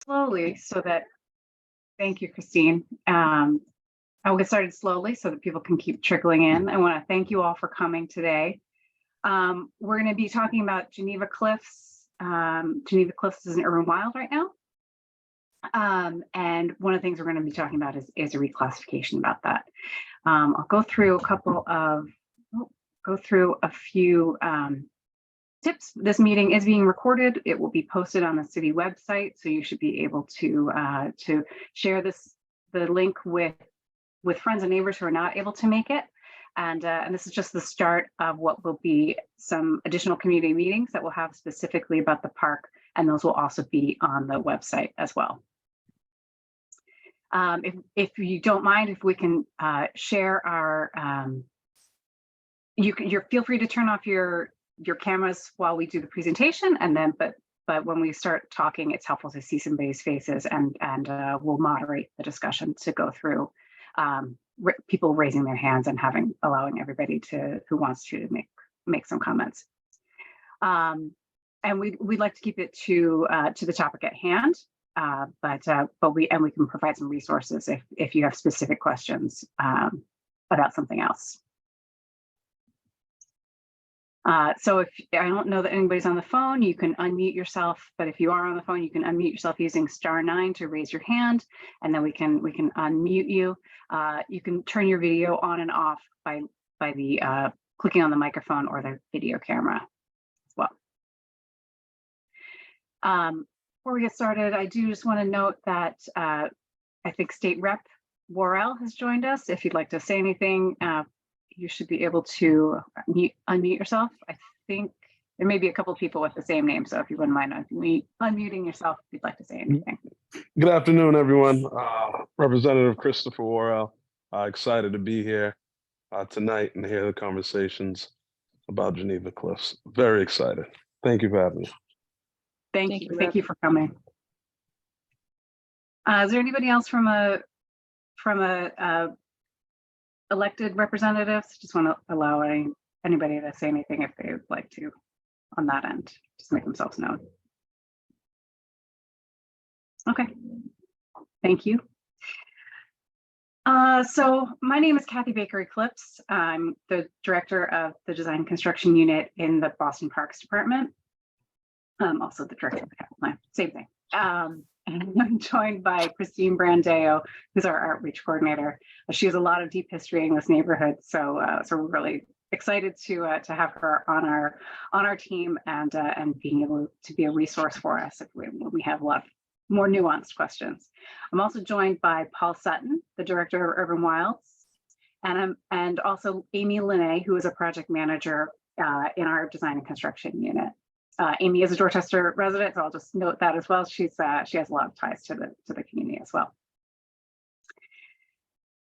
slowly so that, thank you, Christine. I will get started slowly so that people can keep trickling in. I want to thank you all for coming today. We're going to be talking about Geneva Cliffs. Geneva Cliffs is an urban wild right now. And one of the things we're going to be talking about is a reclassification about that. I'll go through a few tips. This meeting is being recorded. It will be posted on the city website, so you should be able to share the link with friends and neighbors who are not able to make it. And this is just the start of what will be some additional community meetings that we'll have specifically about the park, and those will also be on the website as well. If you don't mind, if we can share our, feel free to turn off your cameras while we do the presentation, and then but when we start talking, it's helpful to see somebody's faces, and we'll moderate the discussion to go through people raising their hands and allowing everybody who wants to make some comments. And we'd like to keep it to the topic at hand, but we can provide some resources if you have specific questions about something else. So if I don't know that anybody's on the phone, you can unmute yourself. But if you are on the phone, you can unmute yourself using *9 to raise your hand, and then we can unmute you. You can turn your video on and off by the clicking on the microphone or the video camera as well. Before we get started, I do just want to note that I think State Rep Worrell has joined us. If you'd like to say anything, you should be able to unmute yourself. I think there may be a couple of people with the same name, so if you wouldn't mind unmuting yourself if you'd like to say anything. Good afternoon, everyone. Representative Christopher Worrell. Excited to be here tonight and hear the conversations about Geneva Cliffs. Very excited. Thank you for having me. Thank you for coming. Is there anybody else from a elected representatives? Just want to allow anybody to say anything if they would like to on that end, just make themselves known. Okay, thank you. So my name is Kathy Baker-Eclipse. I'm the director of the Design and Construction Unit in the Boston Parks Department. I'm also the director of the capital plan, same thing. And I'm joined by Christine Brandeo, who's our outreach coordinator. She has a lot of deep history in this neighborhood, so we're really excited to have her on our team and being able to be a resource for us when we have a lot more nuanced questions. I'm also joined by Paul Sutton, the director of Urban Wilds, and also Amy Linné, who is a project manager in our design and construction unit. Amy is a Dorchester resident, so I'll just note that as well. She has a lot of ties to the community as well.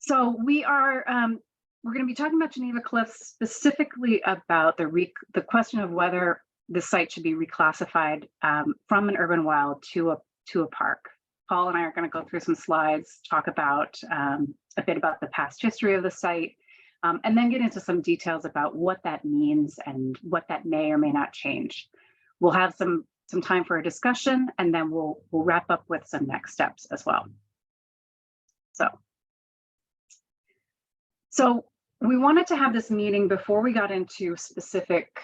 So we're going to be talking about Geneva Cliffs, specifically about the question of whether the site should be reclassified from an urban wild to a park. Paul and I are going to go through some slides, talk about a bit about the past history of the site, and then get into some details about what that means and what that may or may not change. We'll have some time for a discussion, and then we'll wrap up with some next steps as well. So we wanted to have this meeting before we got into specific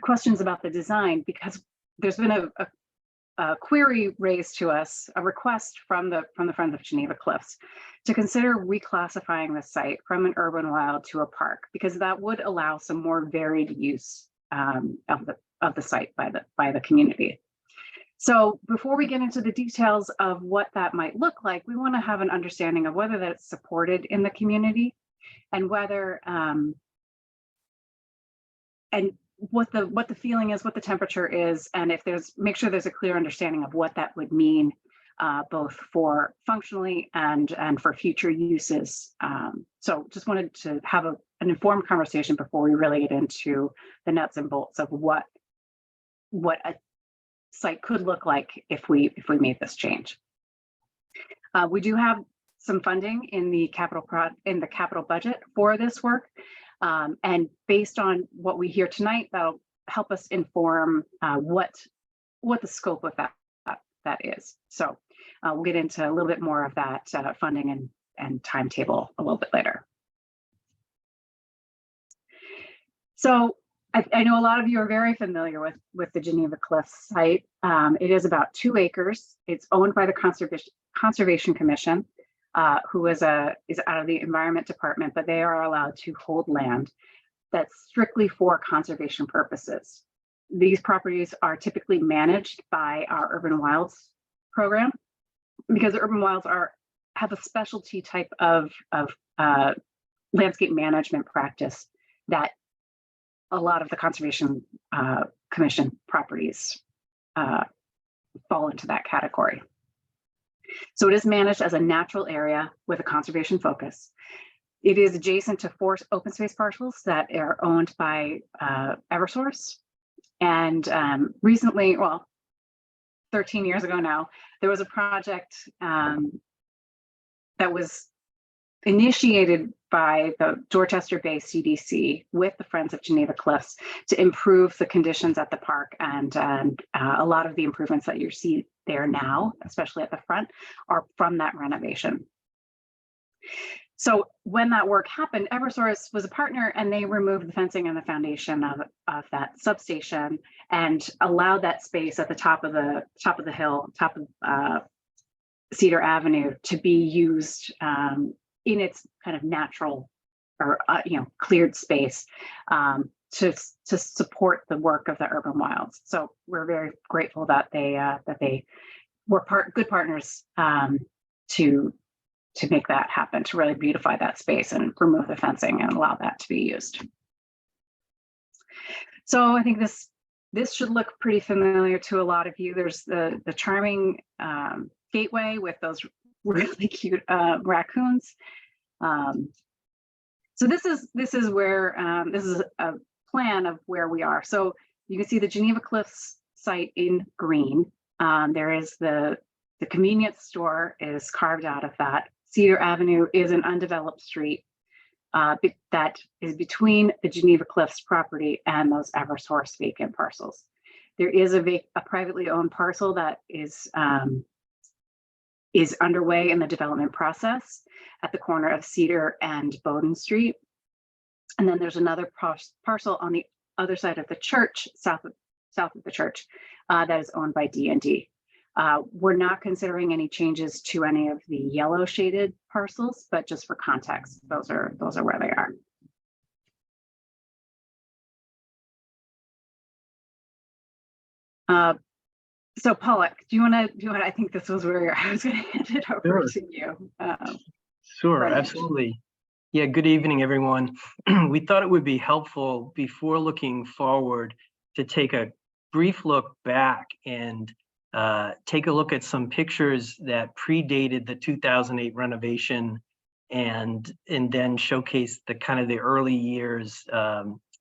questions about the design, because there's been a query raised to us, a request from the Friends of Geneva Cliffs to consider reclassifying the site from an urban wild to a park, because that would allow some more varied use of the site by the community. So before we get into the details of what that might look like, we want to have an understanding of whether that's supported in the community, and whether and what the feeling is, what the temperature is, and if make sure there's a clear understanding of what that would mean, both for functionally and for future uses. So just wanted to have an informed conversation before we really get into the nuts and bolts of what a site could look like if we made this change. We do have some funding in the capital budget for this work, and based on what we hear tonight, that'll help us inform what the scope of that that is. So we'll get into a little bit more of that funding and timetable a little bit later. So I know a lot of you are very familiar with the Geneva Cliffs site. It is about 2 acres. It's owned by the Conservation Commission, who is out of the Environment Department, but they are allowed to hold land that's strictly for conservation purposes. These properties are typically managed by our Urban Wilds program, because the Urban Wilds have a specialty type of landscape management practice that a lot of the Conservation Commission properties fall into that category. So it is managed as a natural area with a conservation focus. It is adjacent to 4 open space parcels that are owned by Eversource. And recently, well, 13 years ago now, there was a project that was initiated by the Dorchester Bay CDC with the Friends of Geneva Cliffs to improve the conditions at the park. And a lot of the improvements that you see there now, especially at the front, are from that renovation. So when that work happened, Eversource was a partner, and they removed the fencing and the foundation of that substation and allowed that space at the top of the hill, top of Cedar Avenue, to be used in its kind of natural or cleared space to support the work of the Urban Wilds. So we're very grateful that they were good partners to make that happen, to really beautify that space and remove the fencing and allow that to be used. So I think this should look pretty familiar to a lot of you. There's the charming gateway with those really cute raccoons. So this is where this is a plan of where we are. So you can see the Geneva Cliffs site in green. There is the convenience store is carved out of that. Cedar Avenue is an undeveloped street that is between the Geneva Cliffs property and those Eversource vacant parcels. There is a privately owned parcel that is underway in the development process at the corner of Cedar and Bowden Street. And then there's another parcel on the other side of the church, south of the church, that is owned by D&D. We're not considering any changes to any of the yellow shaded parcels, but just for context, those are where they are. So Pollock, do you want to? I think this was where I was going to hand it over to you. Sure, absolutely. Yeah, good evening, everyone. We thought it would be helpful before looking forward to take a brief look back and take a look at some pictures that predated the 2008 renovation, and then showcase the kind of the early years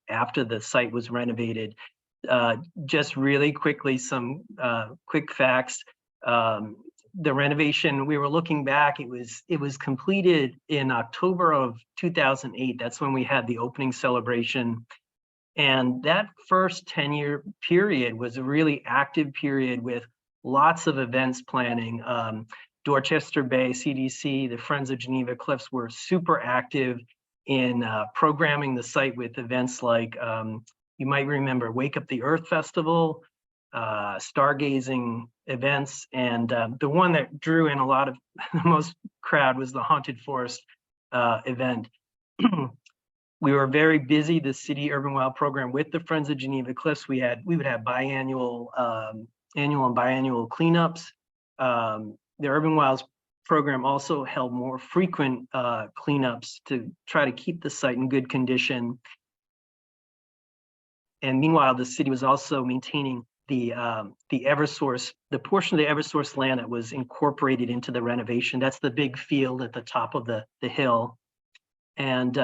after the site was renovated. Just really quickly, some quick facts. The renovation, we were looking back, it was completed in October of 2008. That's when we had the opening celebration. And that first 10-year period was a really active period with lots of events planning. Dorchester Bay CDC, the Friends of Geneva Cliffs, were super active in programming the site with events like, you might remember, Wake Up the Earth Festival, stargazing events, and the one that drew in a lot of the most crowd was the Haunted Forest event. We were very busy, the City Urban Wild program, with the Friends of Geneva Cliffs. We would have biannual, annual and biannual cleanups. The Urban Wilds program also held more frequent cleanups to try to keep the site in good condition. And meanwhile, the city was also maintaining the Eversource, the portion of the Eversource land that was incorporated into the renovation. That's the big field at the top of the hill. And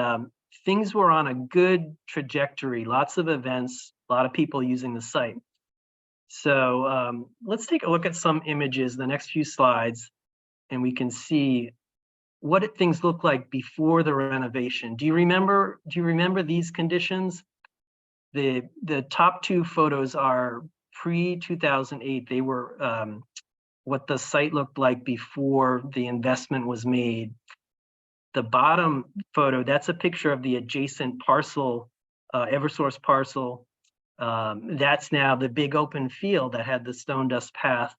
things were on a good trajectory, lots of events, a lot of people using the site. So let's take a look at some images, the next few slides, and we can see what things look like before the renovation. Do you remember these conditions? The top 2 photos are pre-2008. They were what the site looked like before the investment was made. The bottom photo, that's a picture of the adjacent parcel, Eversource parcel. That's now the big open field that had the stone dust path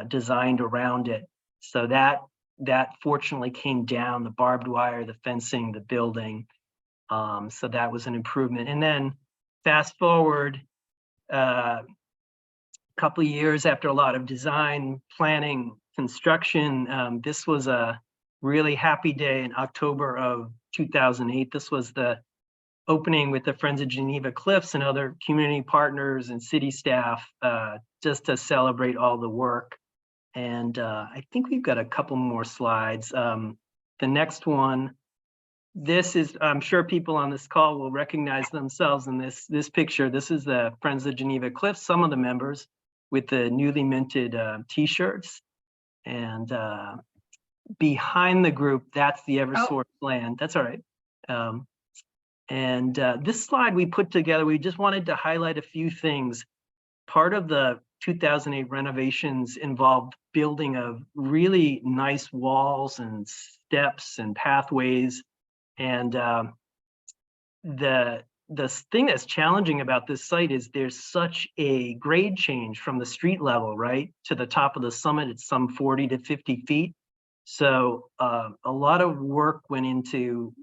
designed around it. So that fortunately came down, the barbed wire, the fencing, the building. So that was an improvement. And then fast forward a couple of years after a lot of design, planning, construction, this was a really happy day in October of 2008. This was the opening with the Friends of Geneva Cliffs and other community partners and city staff, just to celebrate all the work. And I think we've got a couple more slides. The next one, this is, I'm sure people on this call will recognize themselves in this picture. This is the Friends of Geneva Cliffs, some of the members with the newly minted t-shirts. And behind the group, that's the Eversource land. That's all right. This slide we put together, we just wanted to highlight a few things. Part of the 2008 renovations involved building of really nice walls and steps and pathways. And the thing that's challenging about this site is there's such a grade change from the street level, right, to the top of the summit. It's some 40 to 50 feet. So a lot of work went into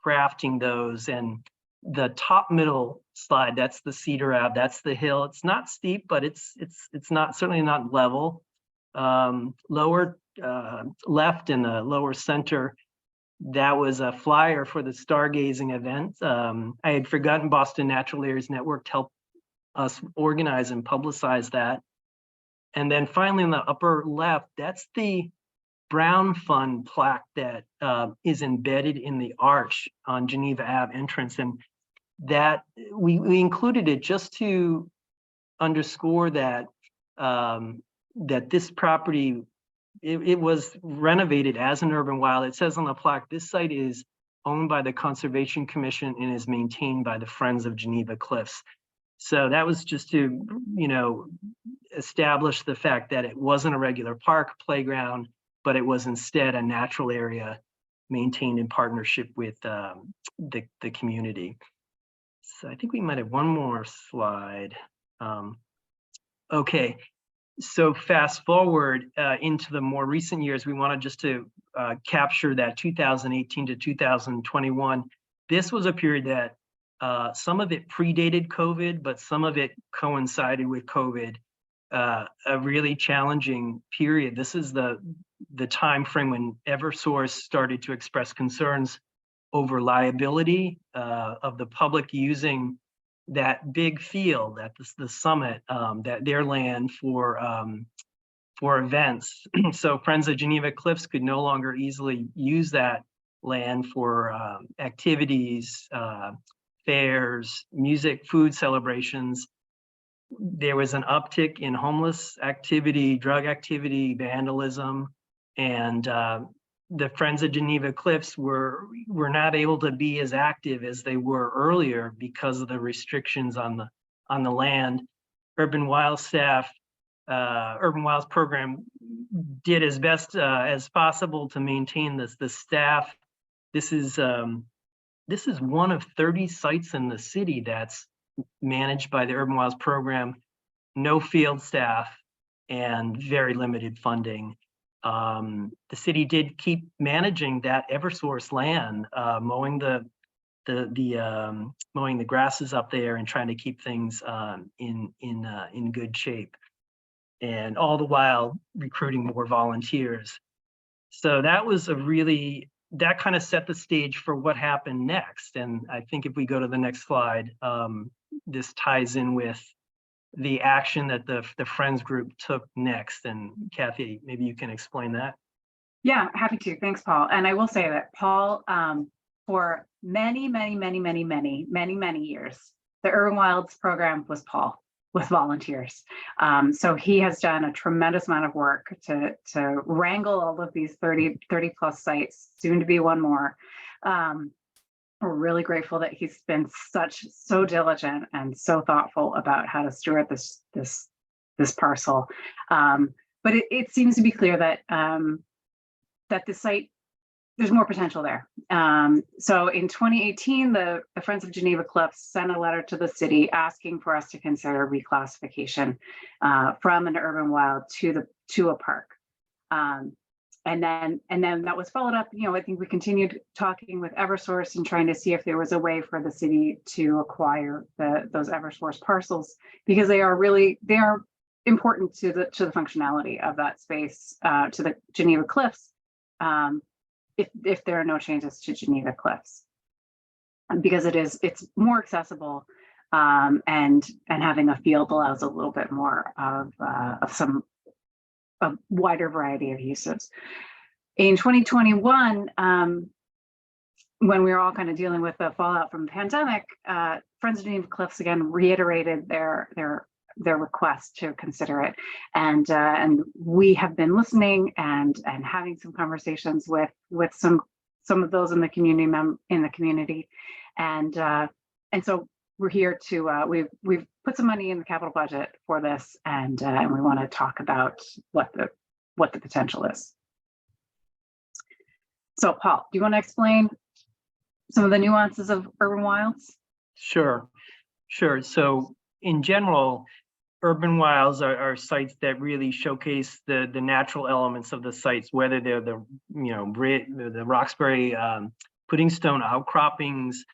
crafting those. And the top middle slide, that's the Cedar Ave, that's the hill. It's not steep, but it's not, certainly not level. Lower left in the lower center, that was a flyer for the stargazing event. I had forgotten Boston Natural Areas Network helped us organize and publicize that. And then finally in the upper left, that's the Brown Fund plaque that is embedded in the arch on Geneva Ave entrance. And that we included it just to underscore that that this property, it was renovated as an urban wild. It says on the plaque, this site is owned by the Conservation Commission and is maintained by the Friends of Geneva Cliffs. So that was just to, establish the fact that it wasn't a regular park playground, but it was instead a natural area maintained in partnership with the community. So I think we might have one more slide. Okay, so fast forward into the more recent years, we wanted just to capture that 2018 to 2021. This was a period that some of it predated COVID, but some of it coincided with COVID. A really challenging period. This is the time frame when Eversource started to express concerns over liability of the public using that big field, that the summit, that their land for events. So Friends of Geneva Cliffs could no longer easily use that land for activities, fairs, music, food celebrations. There was an uptick in homeless activity, drug activity, vandalism, and the Friends of Geneva Cliffs were not able to be as active as they were earlier because of the restrictions on the land. Urban Wild staff, Urban Wilds program did as best as possible to maintain the staff. This is one of 30 sites in the city that's managed by the Urban Wilds program, no field staff, and very limited funding. The city did keep managing that Eversource land, mowing mowing the grasses up there and trying to keep things in good shape, and all the while recruiting more volunteers. So that was that kind of set the stage for what happened next. And I think if we go to the next slide, this ties in with the action that the Friends group took next. And Kathy, maybe you can explain that. Yeah, happy to. Thanks, Paul. And I will say that Paul, for many years, the Urban Wilds program was Paul with volunteers. So he has done a tremendous amount of work to wrangle all of these 30 plus sites, soon to be one more. We're really grateful that he's been so diligent and so thoughtful about how to steward this this parcel. But it seems to be clear that that the site, there's more potential there. So in 2018, the Friends of Geneva Cliffs sent a letter to the city asking for us to consider reclassification from an urban wild to a park. And then that was followed up. I think we continued talking with Eversource and trying to see if there was a way for the city to acquire those Eversource parcels, because they are important to the functionality of that space, to the Geneva Cliffs. If there are no changes to Geneva Cliffs, because it's more accessible, and having a field allows a little bit more of a wider variety of uses. In 2021, when we were all kind of dealing with the fallout from the pandemic, Friends of Geneva Cliffs again reiterated their request to consider it, and we have been listening and having some conversations with some of those in the community, and so we're here to we've put some money in the capital budget for this, and we want to talk about what the potential is. So Paul, do you want to explain some of the nuances of urban wilds? Sure. So in general, urban wilds are sites that really showcase the natural elements of the sites, whether they're the Roxbury pudding stone outcroppings,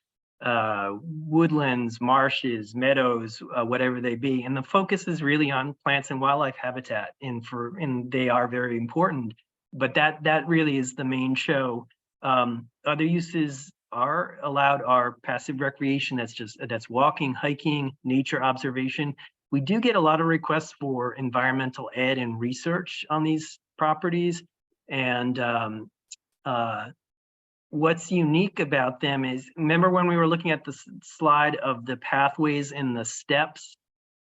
woodlands, marshes, meadows, whatever they be. And the focus is really on plants and wildlife habitat, and they are very important. But that really is the main show. Other uses are allowed are passive recreation. That's walking, hiking, nature observation. We do get a lot of requests for environmental ed and research on these properties. And what's unique about them is, remember when we were looking at the slide of the pathways and the steps?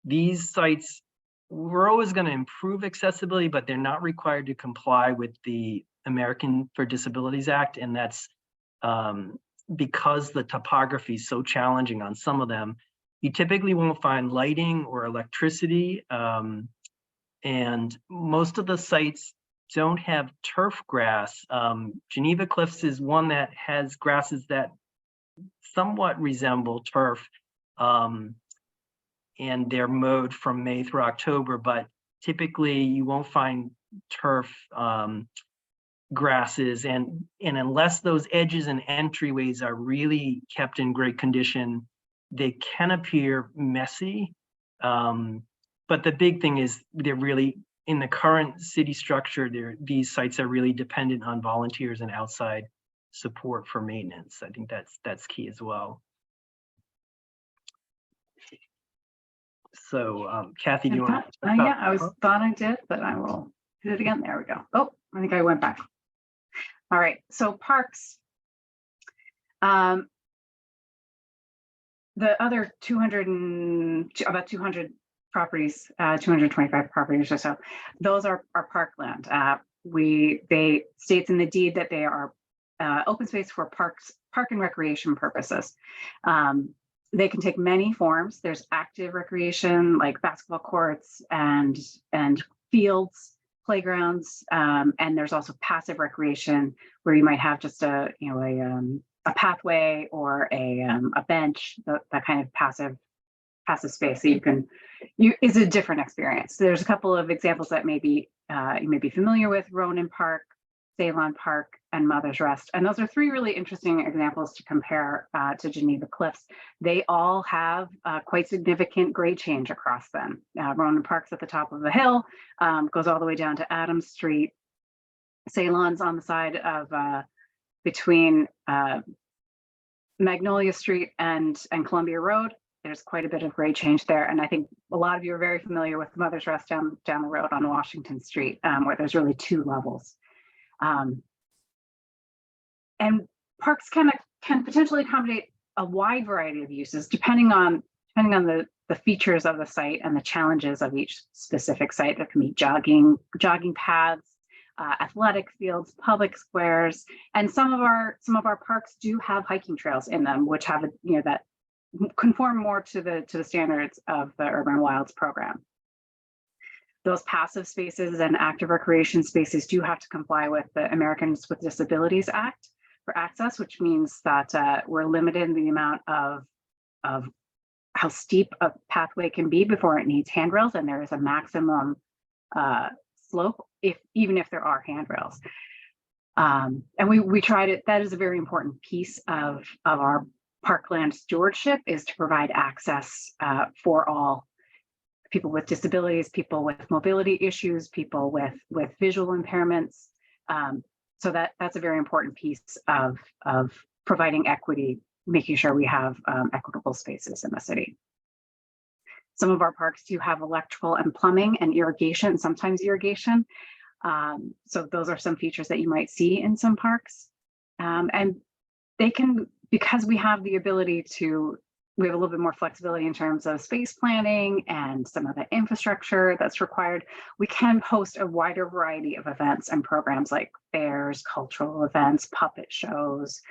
These sites, we're always going to improve accessibility, but they're not required to comply with the American for Disabilities Act. And that's because the topography is so challenging on some of them. You typically won't find lighting or electricity, and most of the sites don't have turf grass. Geneva Cliffs is one that has grasses that somewhat resemble turf, and they're mowed from May through October, but typically you won't find turf grasses, and unless those edges and entryways are really kept in great condition, they can appear messy. But the big thing is they're really, in the current city structure, these sites are really dependent on volunteers and outside support for maintenance. I think that's key as well. So Kathy, do you want to talk yeah, I thought I did, but I will do it again. There we go. Oh, I think I went back. All right, so parks. The other about 200 properties, 225 properties or so, those are parkland. They states in the deed that they are open space for park and recreation purposes. They can take many forms. There's active recreation like basketball courts and fields, playgrounds, and there's also passive recreation where you might have just a pathway or a bench, that kind of passive space that is a different experience. So there's a couple of examples that maybe you may be familiar with: Ronan Park, Ceylon Park, and Mother's Rest. And those are three really interesting examples to compare to Geneva Cliffs. They all have quite significant grade change across them. Ronan Park's at the top of the hill, goes all the way down to Adams Street. Ceylon's on the side of between Magnolia Street and Columbia Road. There's quite a bit of grade change there. And I think a lot of you are very familiar with Mother's Rest down the road on Washington Street, where there's really two levels. And parks can potentially accommodate a wide variety of uses depending on the features of the site and the challenges of each specific site. There can be jogging paths, athletic fields, public squares, and some of our parks do have hiking trails in them, which have that conform more to the standards of the Urban Wilds program. Those passive spaces and active recreation spaces do have to comply with the Americans with Disabilities Act for access, which means that we're limited in the amount of how steep a pathway can be before it needs handrails, and there is a maximum slope even if there are handrails. And we tried it. That is a very important piece of our parkland stewardship, is to provide access for all people with disabilities, people with mobility issues, people with visual impairments. So that's a very important piece of providing equity, making sure we have equitable spaces in the city. Some of our parks do have electrical and plumbing and irrigation, sometimes irrigation. So those are some features that you might see in some parks. And they can, because we have the ability to, we have a little bit more flexibility in terms of space planning and some of the infrastructure that's required. We can host a wider variety of events and programs like fairs, cultural events, puppet shows,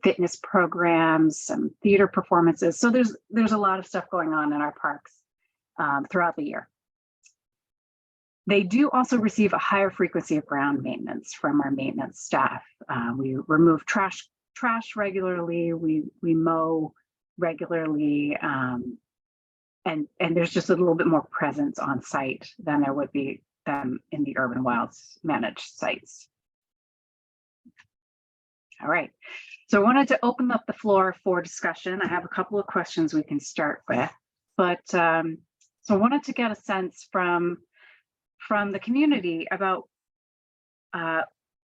fitness programs, some theater performances. So there's a lot of stuff going on in our parks throughout the year. They do also receive a higher frequency of ground maintenance from our maintenance staff. We remove trash regularly. We mow regularly, and there's just a little bit more presence on site than there would be in the Urban Wilds managed sites. All right, so I wanted to open up the floor for discussion. I have a couple of questions we can start with, but so I wanted to get a sense from the community about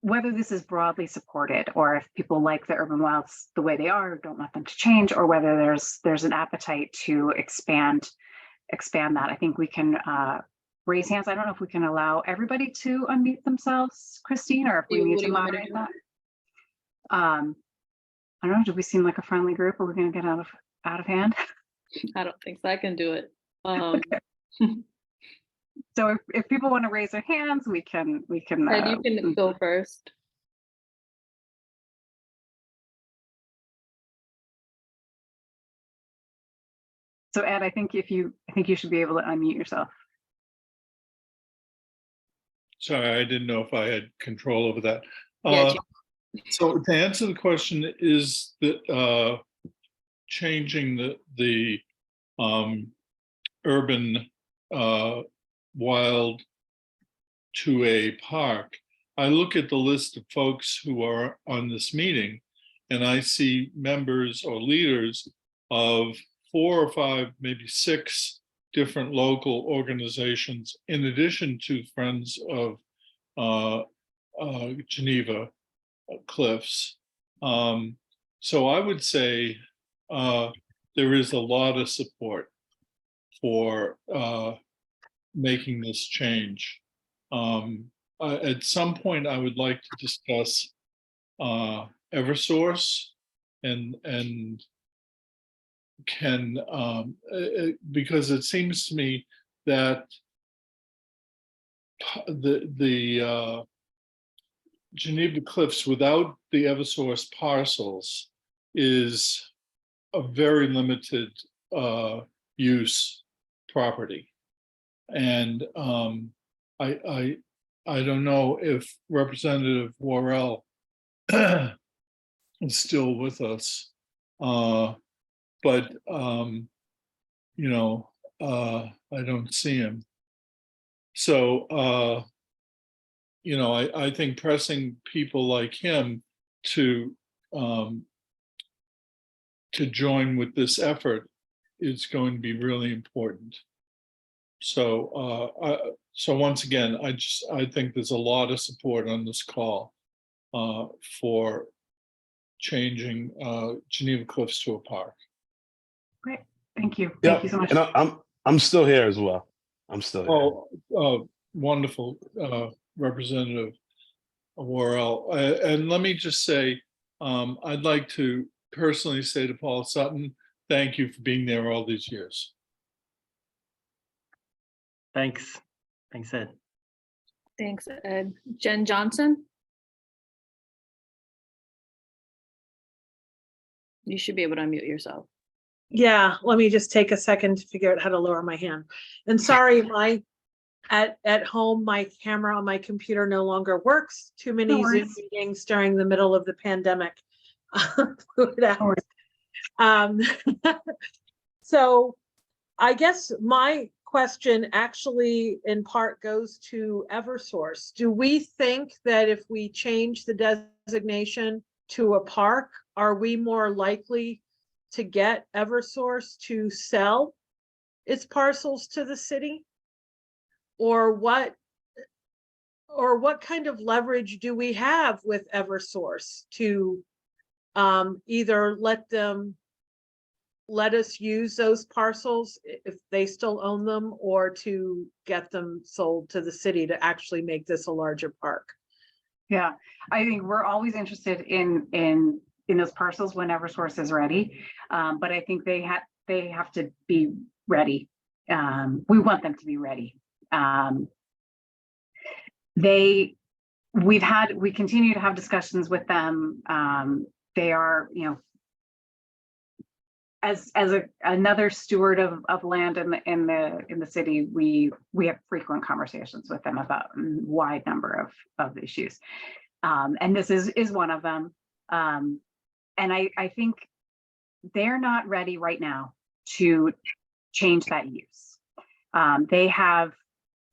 whether this is broadly supported, or if people like the Urban Wilds the way they are, don't want them to change, or whether there's an appetite to expand that. I think we can raise hands. I don't know if we can allow everybody to unmute themselves, Christine, or if we need to moderate that. I don't know. Do we seem like a friendly group? Or are we going to get out of hand? I don't think so. I can do it. Okay. So if people want to raise their hands, we can. And you can go first. So Ed, I think you should be able to unmute yourself. Sorry, I didn't know if I had control over that. Yeah, So to answer the question, is that changing the urban wild to a park? I look at the list of folks who are on this meeting, and I see members or leaders of 4 or 5, maybe 6 different local organizations, in addition to Friends of Geneva Cliffs. So I would say there is a lot of support for making this change. At some point, I would like to discuss Eversource and can because it seems to me that the Geneva Cliffs without the Eversource parcels is a very limited use property. And I don't know if Representative Worrell is still with us, but you know, I don't see him. So you know, I think pressing people like him to join with this effort is going to be really important. So so once again, I think there's a lot of support on this call for changing Geneva Cliffs to a park. Great, thank you. Yeah, Thank you so much. and I'm still here as well. I'm still here. Oh, wonderful, Representative Worrell. And let me just say, I'd like to personally say to Paul Sutton, thank you for being there all these years. Thanks, Ed. Thanks, Ed. Jen Johnson? You should be able to unmute yourself. Yeah, let me just take a second to figure out how to lower my hand. And sorry, at home, my camera on my computer no longer works. Too many No Zoom worries. meetings during the middle of the pandemic. Blew it out. No worries. Um, so I guess my question actually in part goes to Eversource. Do we think that if we change the designation to a park, are we more likely to get Eversource to sell its parcels to the city? Or what kind of leverage do we have with Eversource to either let us use those parcels if they still own them, or to get them sold to the city to actually make this a larger park? Yeah, I think we're always interested in those parcels when Eversource is ready. But I think they have to be ready. We want them to be ready. We continue to have discussions with them. They are, as another steward of land in the city, we have frequent conversations with them about a wide number of issues. And this is one of them. And I think they're not ready right now to change that use. They have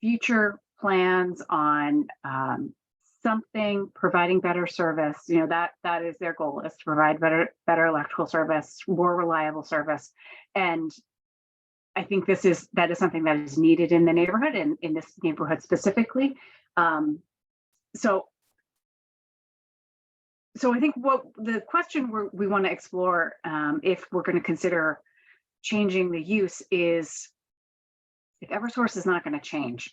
future plans on providing better service. That is their goal, is to provide better electrical service, more reliable service. And I think that is something that is needed in the neighborhood, and in this neighborhood specifically. So I think what the question we want to explore, if we're going to consider changing the use, is if Eversource is not going to change,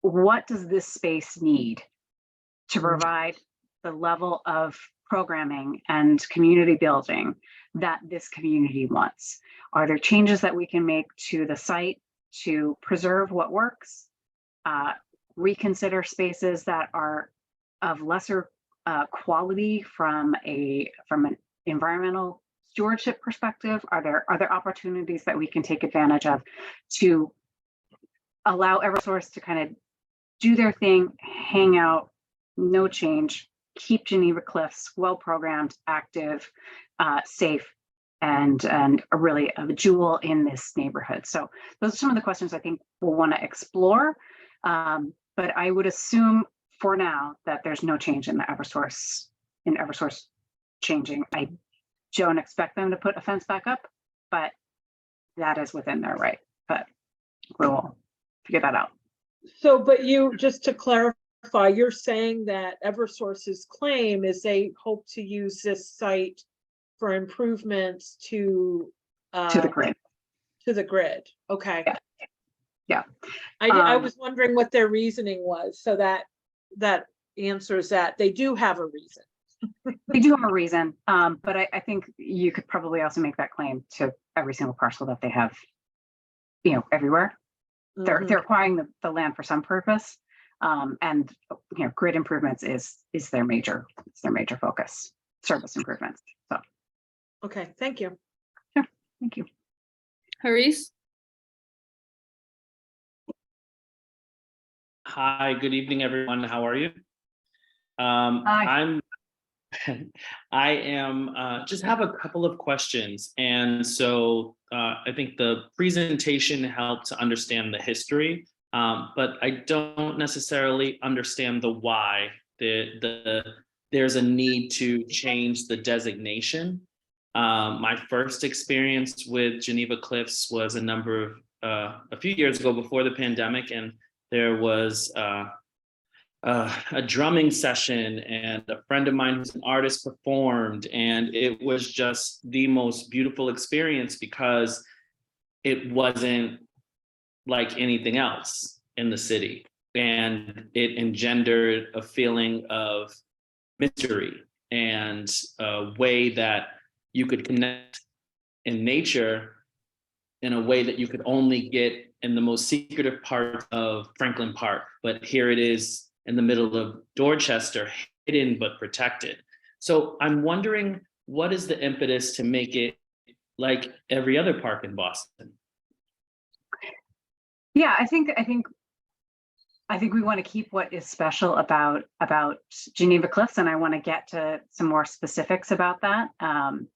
what does this space need to provide the level of programming and community building that this community wants? Are there changes that we can make to the site to preserve what works, reconsider spaces that are of lesser quality from an environmental stewardship perspective? Are there opportunities that we can take advantage of to allow Eversource to kind of do their thing, hang out, no change, keep Geneva Cliffs well programmed, active, safe, and really a jewel in this neighborhood? So those are some of the questions I think we'll want to explore. But I would assume for now that there's no change in Eversource changing. I don't expect them to put a fence back up, but that is within their right. But we'll figure that out. So, but just to clarify, you're saying that Eversource's claim is they hope to use this site for improvements to To the grid. To the grid. Okay. Yeah. I was wondering what their reasoning was, so that answers that. They do have a reason. They do have a reason, but I think you could probably also make that claim to every single parcel that they have, everywhere. Mhm. They're acquiring the land for some purpose, and grid improvements is their major focus. Service improvements. So Okay, thank you. sure, thank you. Haris? Hi, good evening, everyone. How are you? Hi. I am just have a couple of questions. And so I think the presentation helped to understand the history, but I don't necessarily understand the why. There's a need to change the designation. My first experience with Geneva Cliffs was a few years ago before the pandemic, and there was a drumming session, and a friend of mine who's an artist performed, and it was just the most beautiful experience because it wasn't like anything else in the city, and it engendered a feeling of mystery and a way that you could connect in nature in a way that you could only get in the most secretive part of Franklin Park. But here it is in the middle of Dorchester, hidden but protected. So I'm wondering, what is the impetus to make it like every other park in Boston? Yeah, I think I think we want to keep what is special about Geneva Cliffs, and I want to get to some more specifics about that. And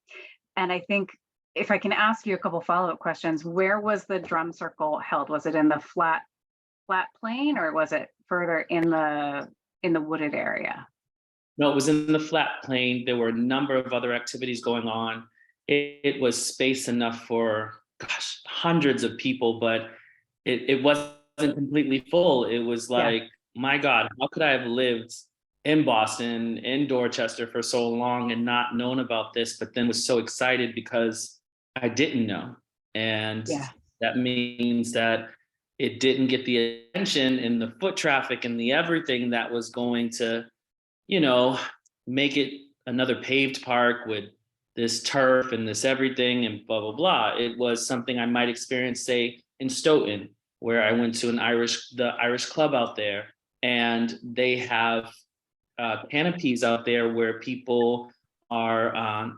I think if I can ask you a couple follow-up questions, where was the drum circle held? Was it in the flat plain, or was it further in the wooded area? No, it was in the flat plain. There were a number of other activities going on. It was space enough for, gosh, hundreds of people, but it wasn't completely full. It was like, my God, how could I have lived in Boston, in Dorchester for so long and not known about this, but then was so excited because I didn't know. And that means that it didn't get the attention and the foot traffic and the everything that was going to, you know, make it another paved park with this turf and this everything and blah, blah, blah. It was something I might experience, say, in Stoughton, where I went to the Irish club out there, and they have canopies out there where people are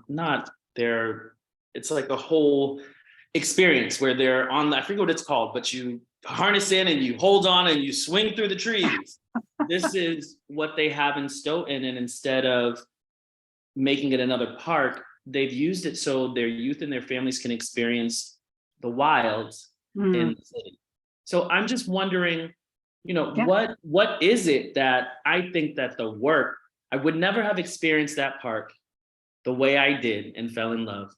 it's like a whole experience where they're on, I forget what it's called, but you harness in and you hold on and you swing through the trees. This is what they have in Stoughton, and instead of making it another park, they've used it so their youth and their families can experience the wilds in the city. So I'm just wondering, you know, what is it that I think that I would never have experienced that park the way I did and fell in love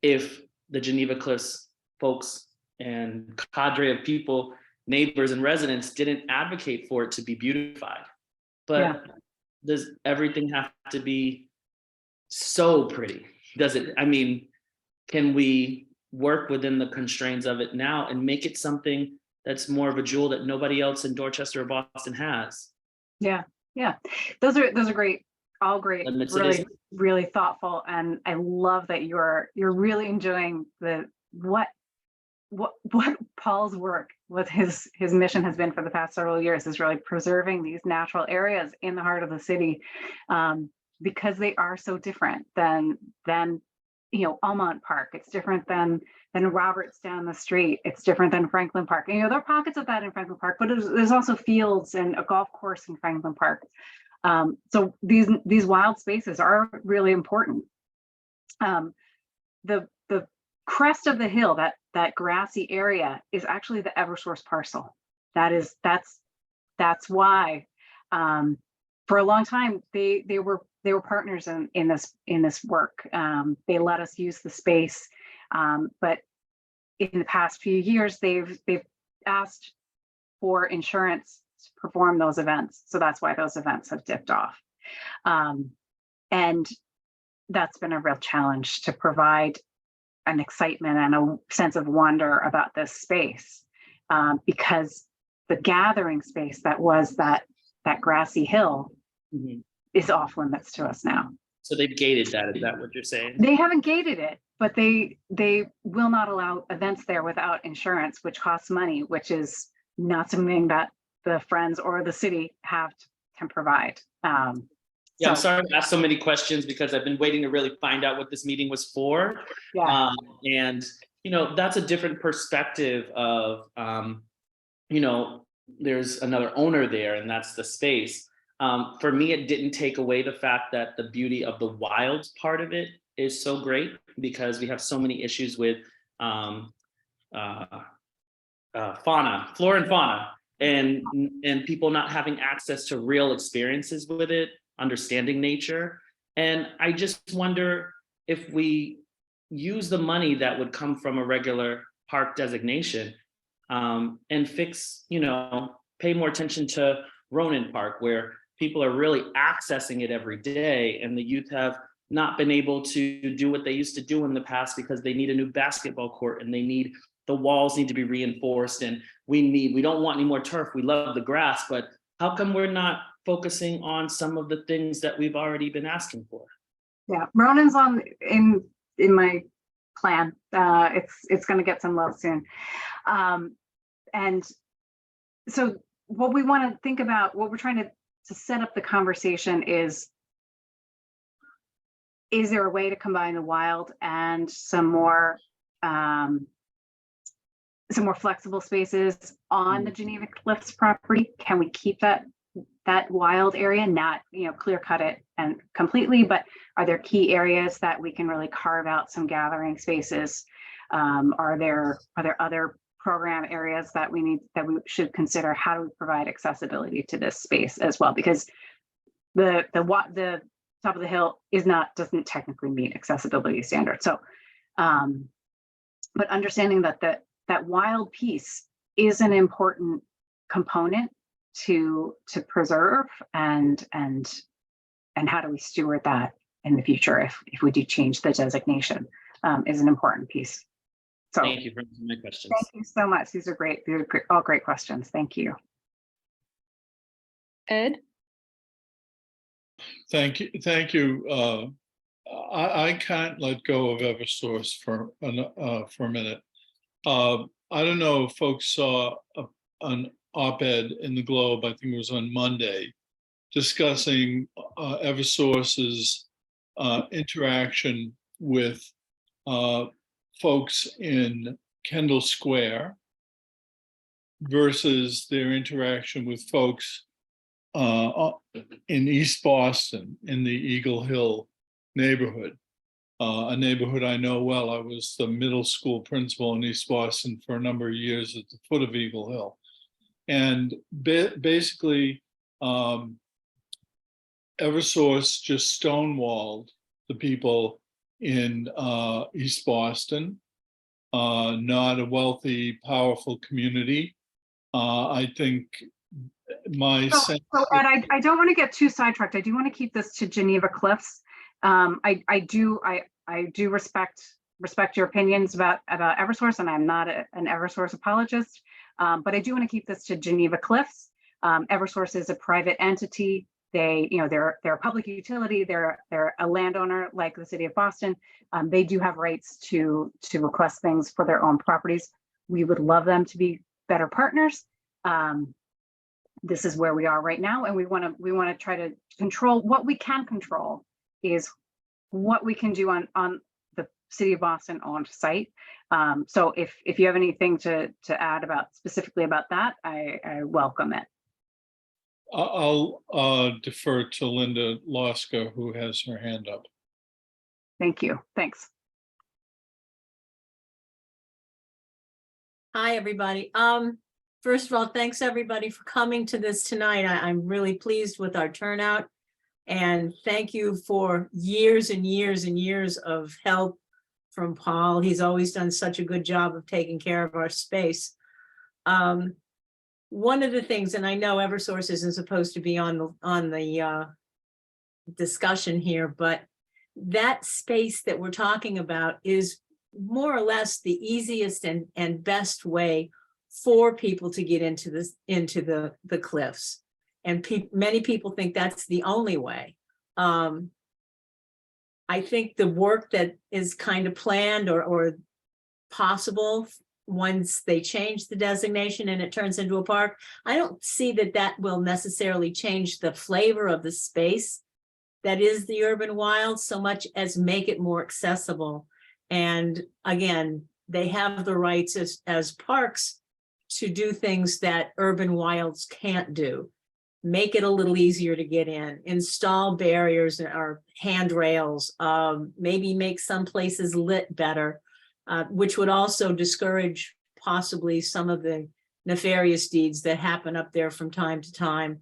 if the Geneva Cliffs folks and cadre of people, neighbors and residents didn't advocate for it to be beautified. But does everything have to be so pretty? Does it? I mean, can we work within the constraints of it now and make it something that's more of a jewel that nobody else in Dorchester or Boston has? Yeah. Those are great, all great, really, really thoughtful. And I love that you're really enjoying what Paul's work with his mission has been for the past several years, is really preserving these natural areas in the heart of the city, because they are so different than Almont Park. It's different than Roberts down the street. It's different than Franklin Park. And, there are pockets of that in Franklin Park, but there's also fields and a golf course in Franklin Park. So these wild spaces are really important. The crest of the hill, that grassy area, is actually the Eversource parcel. That's why for a long time they were partners in this work. They let us use the space, but in the past few years they've asked for insurance to perform those events. So that's why those events have dipped off. And that's been a real challenge to provide an excitement and a sense of wonder about this space, because the gathering space that was that grassy hill is off limits to us now. So they've gated that. Is that what you're saying? They haven't gated it, but they will not allow events there without insurance, which costs money, which is not something that the Friends or the city can provide. I'm sorry to ask so many questions because I've been waiting to really find out what this meeting was for. And that's a different perspective of there's another owner there, and that's the space. For me, it didn't take away the fact that the beauty of the wild part of it is so great, because we have so many issues with flora and fauna, and people not having access to real experiences with it, understanding nature. And I just wonder if we use the money that would come from a regular park designation and pay more attention to Ronan Park, where people are really accessing it every day, and the youth have not been able to do what they used to do in the past because they need a new basketball court, and the walls need to be reinforced, and we don't want any more turf. We love the grass, but how come we're not focusing on some of the things that we've already been asking for? Yeah, Ronan's in my plan. It's going to get some love soon. And so what we want to think about, what we're trying to set up the conversation is there a way to combine the wild and some more some more flexible spaces on the Geneva Cliffs property. Can we keep that wild area, not, clear cut it and completely, but are there key areas that we can really carve out some gathering spaces? Are there other program areas that we should consider? How do we provide accessibility to this space as well? Because the top of the hill doesn't technically meet accessibility standards. So, but understanding that wild piece is an important component to preserve, and how do we steward that in the future if we do change the designation, is an important piece. So Thank you for answering my questions. thank you so much. These are great. These are all great questions. Thank you. Ed? Thank you. I can't let go of Eversource for a minute. I don't know if folks saw an op-ed in the Globe, I think it was on Monday, discussing Eversource's interaction with folks in Kendall Square versus their interaction with folks in East Boston, in the Eagle Hill neighborhood, a neighborhood I know well. I was the middle school principal in East Boston for a number of years at the foot of Eagle Hill. And basically, Eversource just stonewalled the people in East Boston, not a wealthy, powerful community. I think my sense. So Ed, I don't want to get too sidetracked. I do want to keep this to Geneva Cliffs. I do respect your opinions about Eversource, and I'm not an Eversource apologist, but I do want to keep this to Geneva Cliffs. Eversource is a private entity. They're a public utility. They're a landowner like the city of Boston. They do have rights to request things for their own properties. We would love them to be better partners. This is where we are right now, and we want to try to control what we can control. Is what we can do on the city of Boston owned site. So if you have anything to add specifically about that, I welcome it. I'll defer to Linda Loska, who has her hand up. Thank you. Thanks. Hi, everybody. First of all, thanks everybody for coming to this tonight. I'm really pleased with our turnout. And thank you for years and years and years of help from Paul. He's always done such a good job of taking care of our space. One of the things, and I know Eversource isn't supposed to be on the discussion here, but that space that we're talking about is more or less the easiest and best way for people to get into the cliffs. And many people think that's the only way. I think the work that is kind of planned or possible once they change the designation and it turns into a park, I don't see that will necessarily change the flavor of the space that is the urban wild so much as make it more accessible. And again, they have the rights as parks to do things that urban wilds can't do. Make it a little easier to get in, install barriers or handrails, maybe make some places lit better, which would also discourage possibly some of the nefarious deeds that happen up there from time to time.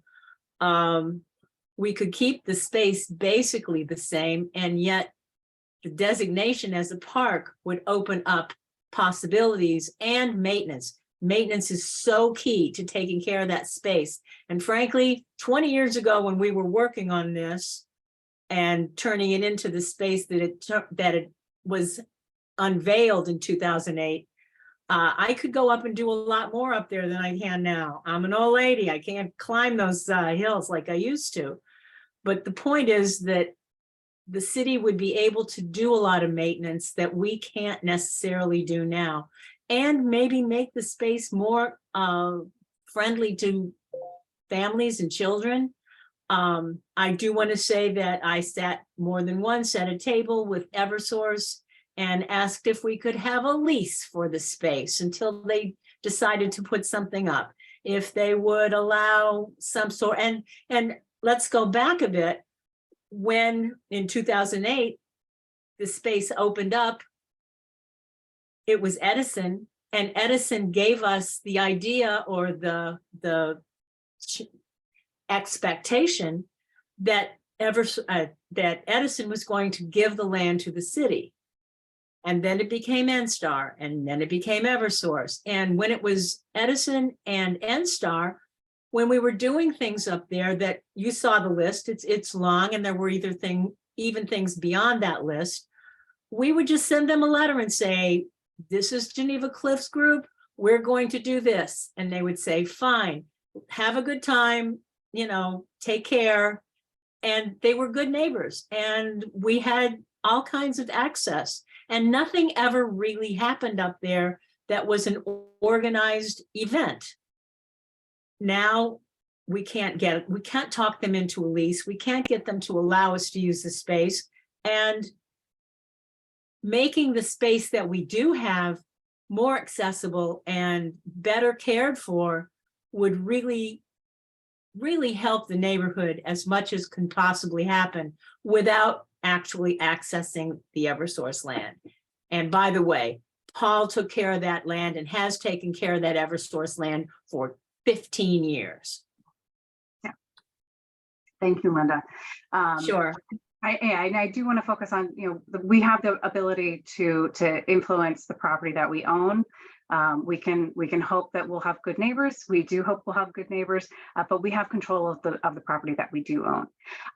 We could keep the space basically the same, and yet the designation as a park would open up possibilities and maintenance. Maintenance is so key to taking care of that space. And frankly, 20 years ago when we were working on this and turning it into the space that it was unveiled in 2008, I could go up and do a lot more up there than I can now. I'm an old lady. I can't climb those hills like I used to. But the point is that the city would be able to do a lot of maintenance that we can't necessarily do now, and maybe make the space more friendly to families and children. I do want to say that I sat more than once at a table with Eversource and asked if we could have a lease for the space until they decided to put something up, if they would allow some sort, and let's go back a bit. When in 2008, the space opened up, it was Edison, and Edison gave us the idea or the expectation that that Edison was going to give the land to the city. And then it became NSTAR, and then it became Eversource. And when it was Edison and NSTAR, when we were doing things up there that you saw the list, it's long, and there were even things beyond that list, we would just send them a letter and say, this is Geneva Cliffs Group, we're going to do this. And they would say, fine, have a good time, take care. And they were good neighbors, and we had all kinds of access, and nothing ever really happened up there that was an organized event. Now we can't talk them into a lease. We can't get them to allow us to use the space, and making the space that we do have more accessible and better cared for would really help the neighborhood as much as can possibly happen without actually accessing the Eversource land. And by the way, Paul took care of that land and has taken care of that Eversource land for 15 years. Yeah. Thank you, Linda. Sure. I do want to focus on, we have the ability to influence the property that we own. We can hope that we'll have good neighbors. We do hope we'll have good neighbors, but we have control of the property that we do own.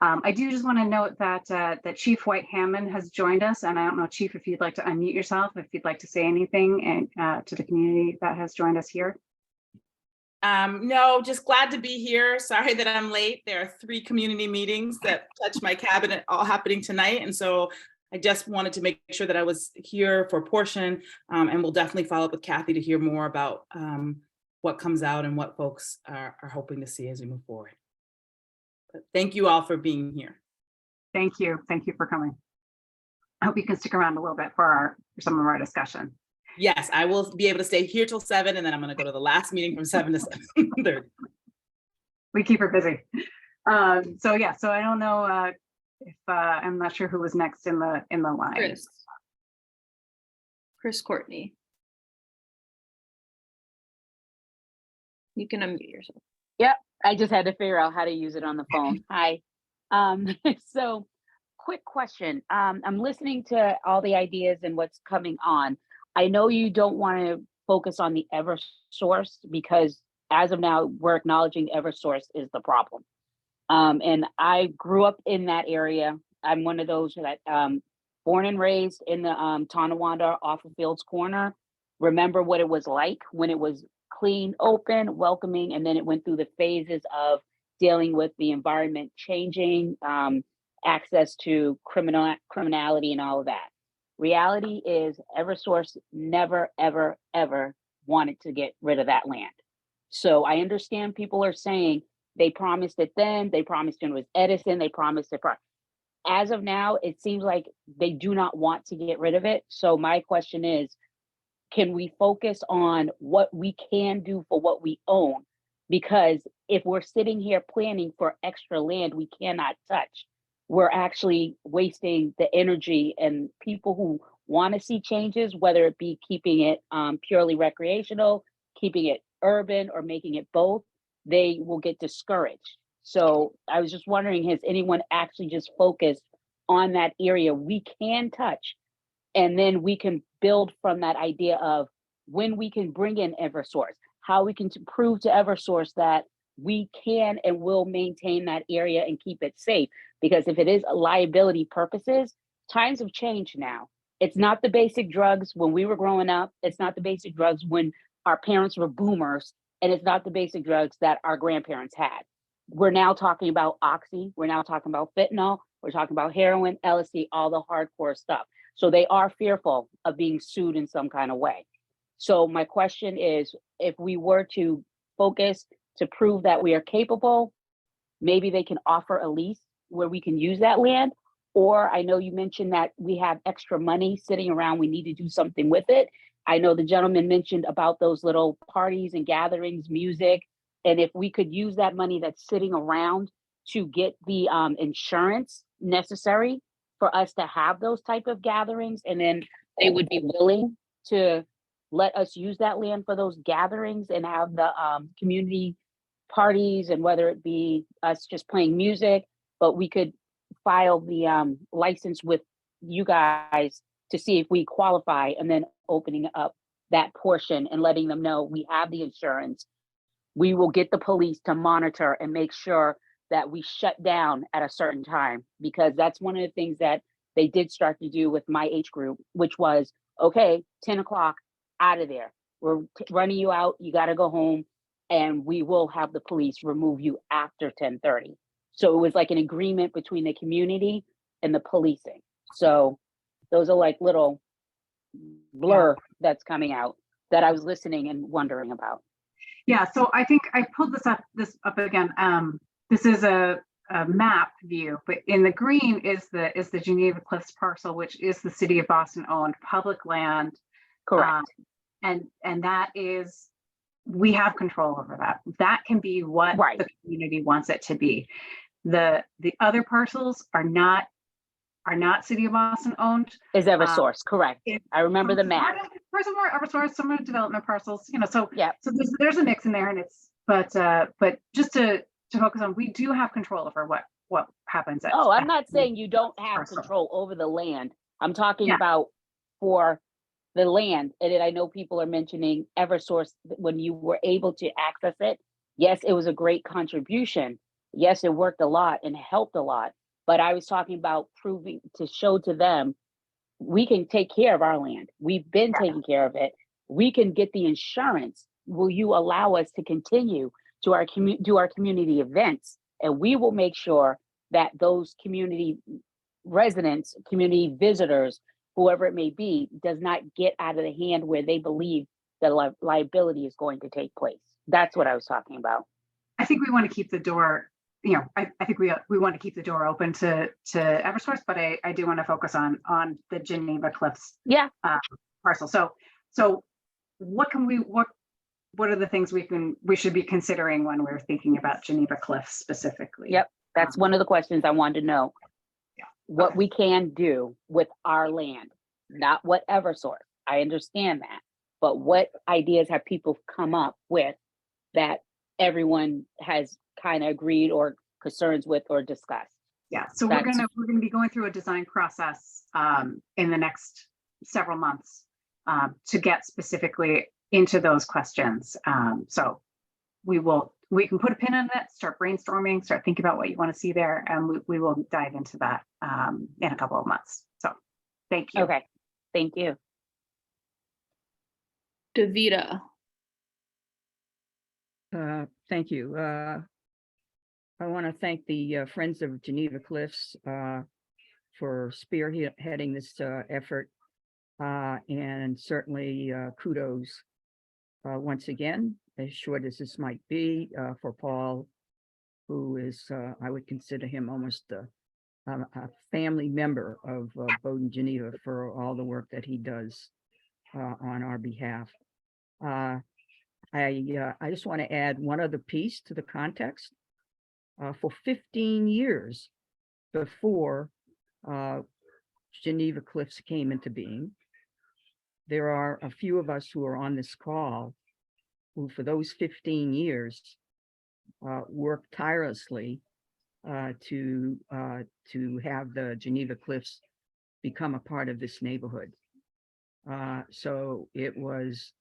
I do just want to note that Chief White Hammond has joined us, and I don't know, Chief, if you'd like to unmute yourself, if you'd like to say anything to the community that has joined us here. No, just glad to be here. Sorry that I'm late. There are 3 community meetings that touch my cabinet all happening tonight. And so I just wanted to make sure that I was here for a portion, and we'll definitely follow up with Kathy to hear more about what comes out and what folks are hoping to see as we move forward. But thank you all for being here. Thank you. Thank you for coming. I hope you can stick around a little bit for some of our discussion. Yes, I will be able to stay here till 7, and then I'm going to go to the last meeting from 7 to 7:30. We keep her busy. So I don't know if I'm not sure who was next in the line. Chris Courtney. You can unmute yourself. Yep, I just had to figure out how to use it on the phone. Hi. So quick question. I'm listening to all the ideas and what's coming on. I know you don't want to focus on the Eversource because as of now, we're acknowledging Eversource is the problem. And I grew up in that area. I'm one of those that born and raised in the Tonawanda off of Fields Corner. Remember what it was like when it was clean, open, welcoming, and then it went through the phases of dealing with the environment changing, access to criminality and all of that. Reality is Eversource never, ever, ever wanted to get rid of that land. So I understand people are saying they promised it then, they promised it was Edison, they promised it. As of now, it seems like they do not want to get rid of it. So my question is, can we focus on what we can do for what we own? Because if we're sitting here planning for extra land we cannot touch, we're actually wasting the energy, and people who want to see changes, whether it be keeping it purely recreational, keeping it urban, or making it both, they will get discouraged. So I was just wondering, has anyone actually just focused on that area we can touch? And then we can build from that idea of when we can bring in Eversource, how we can prove to Eversource that we can and will maintain that area and keep it safe. Because if it is liability purposes, times have changed now. It's not the basic drugs when we were growing up. It's not the basic drugs when our parents were boomers. And it's not the basic drugs that our grandparents had. We're now talking about oxy. We're now talking about fentanyl. We're talking about heroin, LSD, all the hardcore stuff. So they are fearful of being sued in some kind of way. So my question is, if we were to focus to prove that we are capable, maybe they can offer a lease where we can use that land. Or I know you mentioned that we have extra money sitting around, we need to do something with it. I know the gentleman mentioned about those little parties and gatherings, music, and if we could use that money that's sitting around to get the insurance necessary for us to have those type of gatherings, and then they would be willing to let us use that land for those gatherings and have the community parties, and whether it be us just playing music, but we could file the license with you guys to see if we qualify, and then opening up that portion and letting them know we have the insurance. We will get the police to monitor and make sure that we shut down at a certain time, because that's one of the things that they did start to do with my age group, which was, okay, 10 o'clock, out of there. We're running you out. You got to go home, and we will have the police remove you after 10:30. So it was like an agreement between the community and the policing. So those are like little blur that's coming out that I was listening and wondering about. Yeah, so I think I pulled this up again. This is a map view, but in the green is the Geneva Cliffs parcel, which is the city of Boston owned public land. Correct. And that is, we have control over that. That can be what Right. the community wants it to be. The other parcels are not city of Boston owned. Is Eversource, correct. I remember the Some map. are Eversource, some are development parcels, so Yeah. so there's a mix in there, and it's but just to focus on, we do have control over what happens. Oh, I'm not saying you don't have parcel. control over the land. I'm talking Yeah. about for the land. And then I know people are mentioning Eversource when you were able to access it. Yes, it was a great contribution. Yes, it worked a lot and helped a lot. But I was talking about proving to show to them, we can take care of our land. We've been taking care of it. We can get the insurance. Will you allow us to continue to do our community events? And we will make sure that those community residents, community visitors, whoever it may be, does not get out of the hand where they believe the liability is going to take place. That's what I was talking about. I think we want to keep the door, I think we want to keep the door open to Eversource, but I do want to focus on the Geneva Cliffs Yeah. Parcel. So what are the things we should be considering when we're thinking about Geneva Cliffs specifically? Yep. That's one of the questions I wanted to know. Yeah. What Okay. we can do with our land, not what Eversource. I understand that. But what ideas have people come up with that everyone has kind of agreed or concerns with or discussed? Yeah, so we're gonna be going through a design process in the next several months to get specifically into those questions. So we can put a pin on it, start brainstorming, start thinking about what you want to see there, and we will dive into that in a couple of months. So thank you. Okay, thank you. Davida. Thank you. I want to thank the Friends of Geneva Cliffs for spearheading this effort, and certainly kudos once again, as short as this might be, for Paul, who is, I would consider him almost a family member of Bowdoin Geneva, for all the work that he does on our behalf. I just want to add one other piece to the context. For 15 years before Geneva Cliffs came into being, there are a few of us who are on this call who, for those 15 years, worked tirelessly to have the Geneva Cliffs become a part of this neighborhood. So it was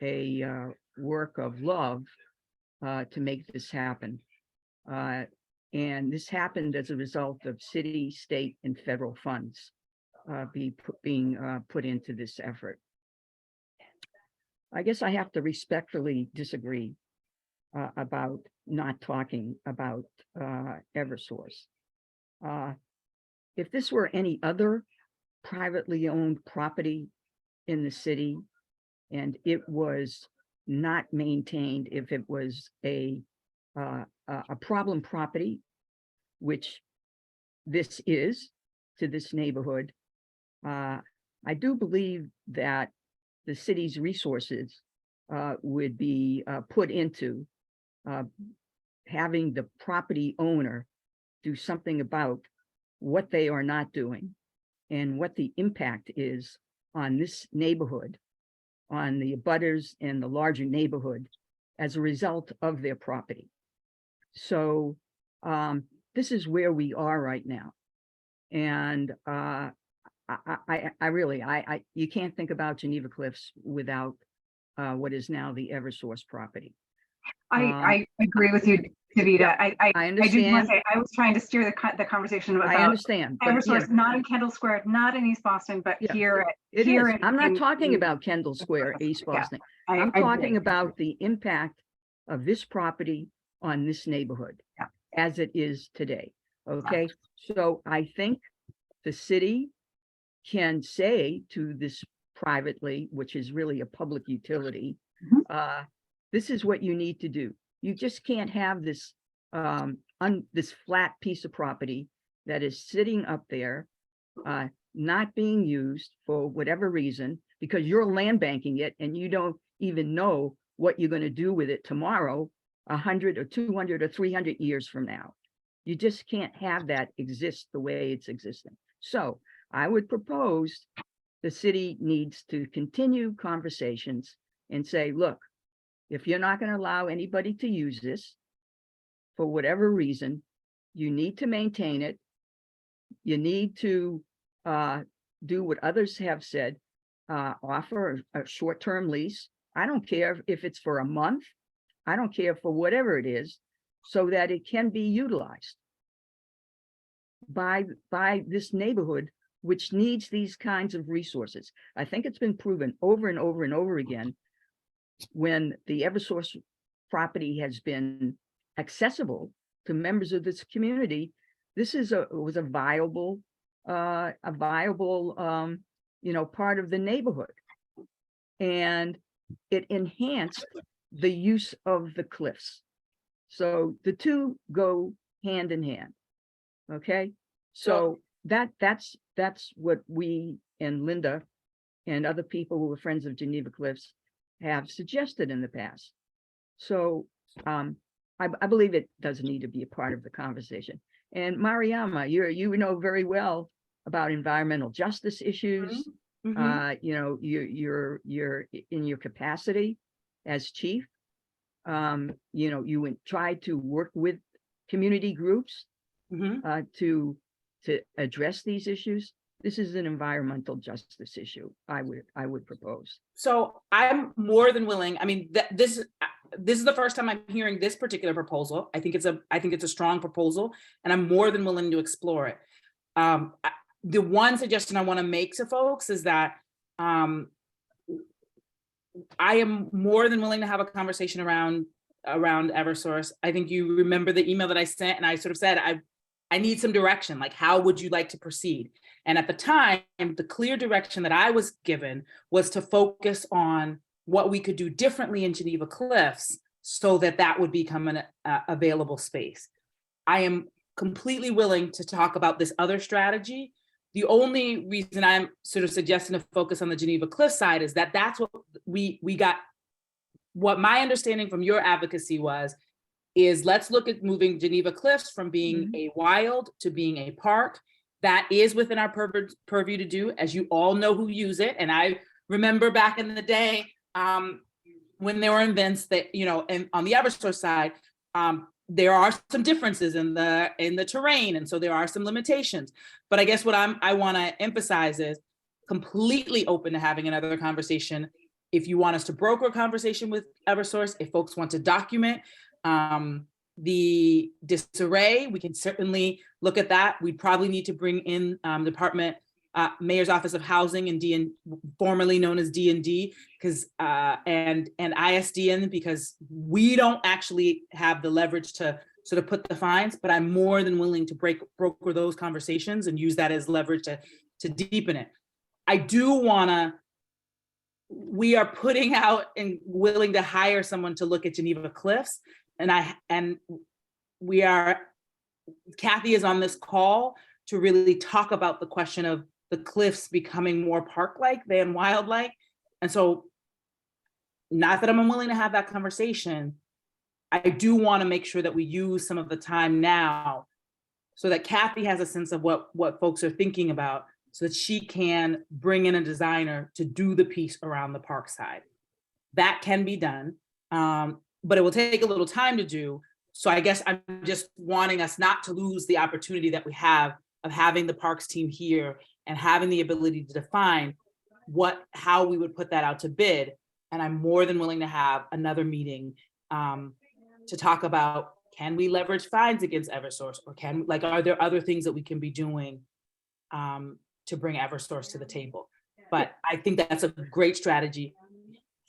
a work of love to make this happen. And this happened as a result of city, state, and federal funds being put into this effort. I guess I have to respectfully disagree about not talking about Eversource. If this were any other privately owned property in the city, and it was not maintained, if it was a problem property, which this is to this neighborhood, I do believe that the city's resources would be put into having the property owner do something about what they are not doing and what the impact is on this neighborhood, on the abutters and the larger neighborhood as a result of their property. So this is where we are right now. And I really, you can't think about Geneva Cliffs without what is now the Eversource property. I agree with you, Davida. Yeah, I do want understand. to say, I was trying to steer the conversation about I understand, but Eversource, not in Kendall Square, not in East Boston, but Yeah, here. it here is. in- I'm not in- talking in- about Kendall Square, East Yeah, Boston. I I'm talking agree. about the impact of this property on this neighborhood Yeah. as it is today. Okay, so I think the city can say to this privately, which is really a public utility, this is what you need to do. You just can't have this this flat piece of property that is sitting up there, not being used for whatever reason, because you're land banking it and you don't even know what you're going to do with it tomorrow, 100 or 200 or 300 years from now. You just can't have that exist the way it's existing. So I would propose the city needs to continue conversations and say, look, if you're not going to allow anybody to use this for whatever reason, you need to maintain it. You need to do what others have said, offer a short-term lease. I don't care if it's for a month. I don't care for whatever it is, so that it can be utilized by this neighborhood, which needs these kinds of resources. I think it's been proven over and over and over again when the Eversource property has been accessible to members of this community. This was a viable part of the neighborhood, and it enhanced the use of the cliffs. So the two go hand in hand. Okay, so that's what we and Linda and other people who are friends of Geneva Cliffs have suggested in the past. So I believe it does need to be a part of the conversation. And Mariama, you know very well about environmental justice issues. You're in your capacity as chief. You tried to work with community groups to address these issues. This is an environmental justice issue, I would propose. So I'm more than willing. I mean, this is the first time I'm hearing this particular proposal. I think it's a strong proposal, and I'm more than willing to explore it. The one suggestion I want to make to folks is that I am more than willing to have a conversation around Eversource. I think you remember the email that I sent, and I sort of said, I need some direction. Like, how would you like to proceed? And at the time, the clear direction that I was given was to focus on what we could do differently in Geneva Cliffs so that would become an available space. I am completely willing to talk about this other strategy. The only reason I'm sort of suggesting to focus on the Geneva Cliffs side is that that's what we got. What my understanding from your advocacy is let's look at moving Geneva Cliffs from being a wild to being a park. That is within our purview to do, as you all know who use it. And I remember back in the day when there were events that, and on the Eversource side, there are some differences in the terrain. And so there are some limitations. But I guess what I want to emphasize is completely open to having another conversation. If you want us to broker a conversation with Eversource, if folks want to document the disarray, we can certainly look at that. We'd probably need to bring in Department Mayor's Office of Housing and formerly known as D&D, because and ISDN, because we don't actually have the leverage to sort of put the fines, but I'm more than willing to broker those conversations and use that as leverage to deepen it. I do wanna, we are putting out and willing to hire someone to look at Geneva Cliffs. And Kathy is on this call to really talk about the question of the cliffs becoming more park-like than wild-like. And so, not that I'm unwilling to have that conversation, I do want to make sure that we use some of the time now so that Kathy has a sense of what folks are thinking about, so that she can bring in a designer to do the piece around the park side. That can be done, but it will take a little time to do. So I guess I'm just wanting us not to lose the opportunity that we have of having the parks team here and having the ability to define how we would put that out to bid. And I'm more than willing to have another meeting to talk about, can we leverage fines against Eversource, or are there other things that we can be doing to bring Eversource to the table? But I think that's a great strategy.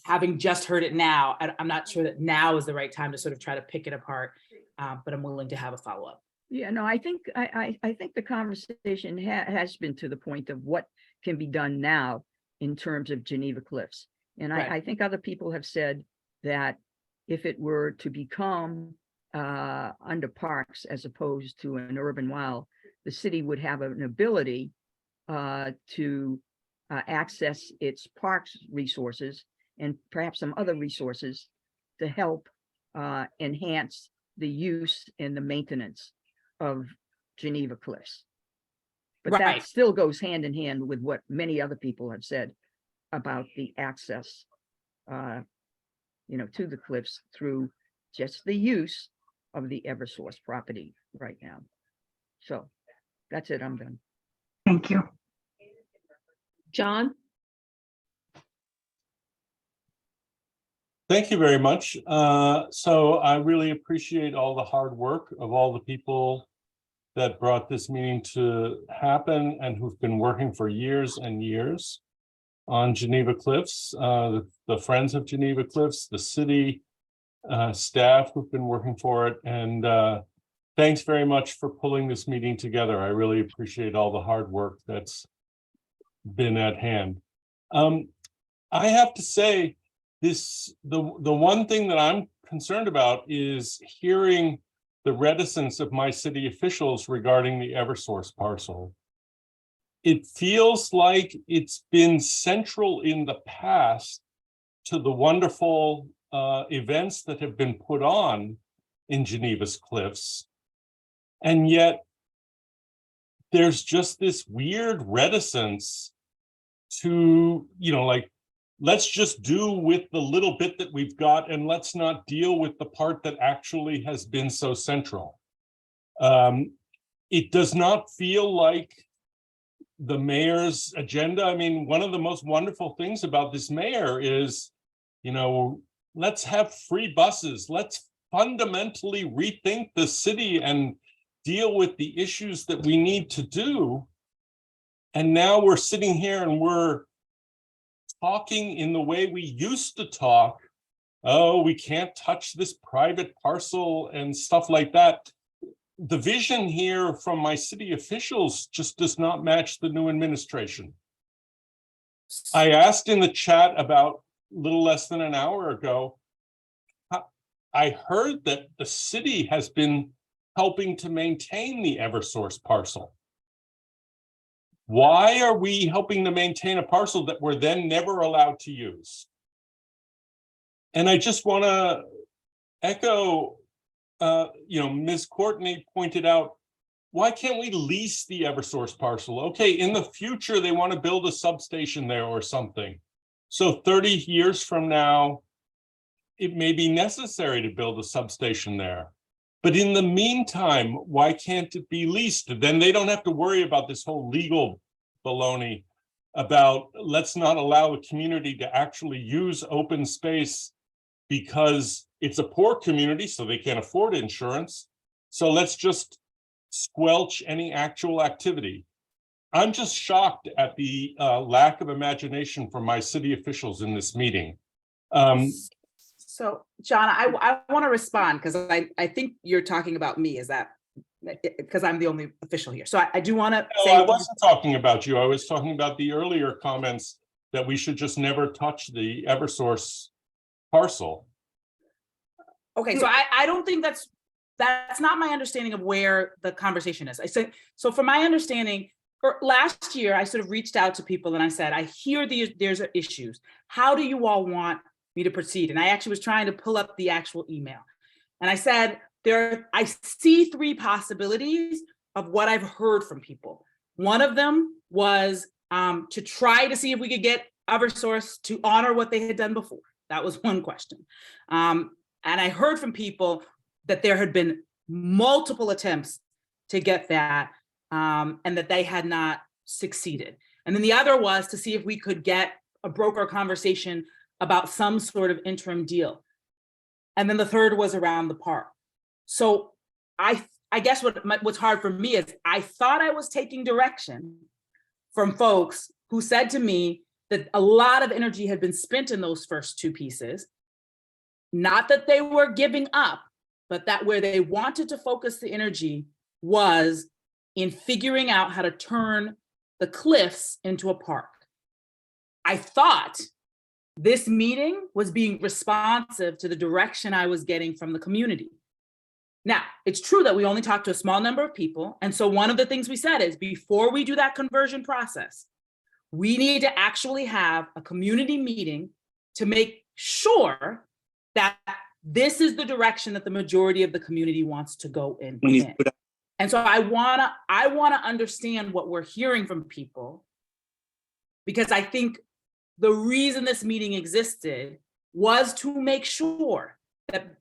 Having just heard it now, I'm not sure that now is the right time to sort of try to pick it apart, but I'm willing to have a follow-up. Yeah, no, I think the conversation has been to the point of what can be done now in terms of Geneva Cliffs. And Right. I think other people have said that if it were to become under parks as opposed to an urban wild, the city would have an ability to access its parks resources and perhaps some other resources to help enhance the use and the maintenance of Geneva Cliffs. But Right. that still goes hand in hand with what many other people have said about the access, to the cliffs through just the use of the Eversource property right now. So that's it. I'm done. Thank you. John? Thank you very much. So I really appreciate all the hard work of all the people that brought this meeting to happen and who've been working for years and years on Geneva Cliffs, the Friends of Geneva Cliffs, the city staff who've been working for it. And thanks very much for pulling this meeting together. I really appreciate all the hard work that's been at hand. I have to say, the one thing that I'm concerned about is hearing the reticence of my city officials regarding the Eversource parcel. It feels like it's been central in the past to the wonderful events that have been put on in Geneva's Cliffs. And yet there's just this weird reticence to, let's just do with the little bit that we've got and let's not deal with the part that actually has been so central. It does not feel like the mayor's agenda. I mean, one of the most wonderful things about this mayor is, let's have free buses. Let's fundamentally rethink the city and deal with the issues that we need to do. And now we're sitting here and we're talking in the way we used to talk. Oh, we can't touch this private parcel and stuff like that. The vision here from my city officials just does not match the new administration. I asked in the chat about a little less than an hour ago, I heard that the city has been helping to maintain the Eversource parcel. Why are we helping to maintain a parcel that we're then never allowed to use? And I just want to echo, Ms. Courtney pointed out, why can't we lease the Eversource parcel? Okay, in the future, they want to build a substation there or something. So 30 years from now, it may be necessary to build a substation there. But in the meantime, why can't it be leased? Then they don't have to worry about this whole legal baloney about let's not allow the community to actually use open space because it's a poor community, so they can't afford insurance. So let's just squelch any actual activity. I'm just shocked at the lack of imagination from my city officials in this meeting. So, John, I want to respond because I think you're talking about me. Is that because I'm the only official here? So I do want to say. I wasn't talking about you. I was talking about the earlier comments that we should just never touch the Eversource parcel. Okay, so I don't think that's not my understanding of where the conversation is. I said, so from my understanding, last year, I sort of reached out to people and I said, I hear there's issues. How do you all want me to proceed? And I actually was trying to pull up the actual email. And I said, I see three possibilities of what I've heard from people. One of them was to try to see if we could get Eversource to honor what they had done before. That was one question. And I heard from people that there had been multiple attempts to get that and that they had not succeeded. And then the other was to see if we could get a broker conversation about some sort of interim deal. And then the third was around the park. So I guess what's hard for me is I thought I was taking direction from folks who said to me that a lot of energy had been spent in those first two pieces. Not that they were giving up, but that where they wanted to focus the energy was in figuring out how to turn the cliffs into a park. I thought this meeting was being responsive to the direction I was getting from the community. Now, it's true that we only talked to a small number of people. And so one of the things we said is before we do that conversion process, we need to actually have a community meeting to make sure that this is the direction that the majority of the community wants to go in. And so I wanna understand what we're hearing from people, because I think the reason this meeting existed was to make sure that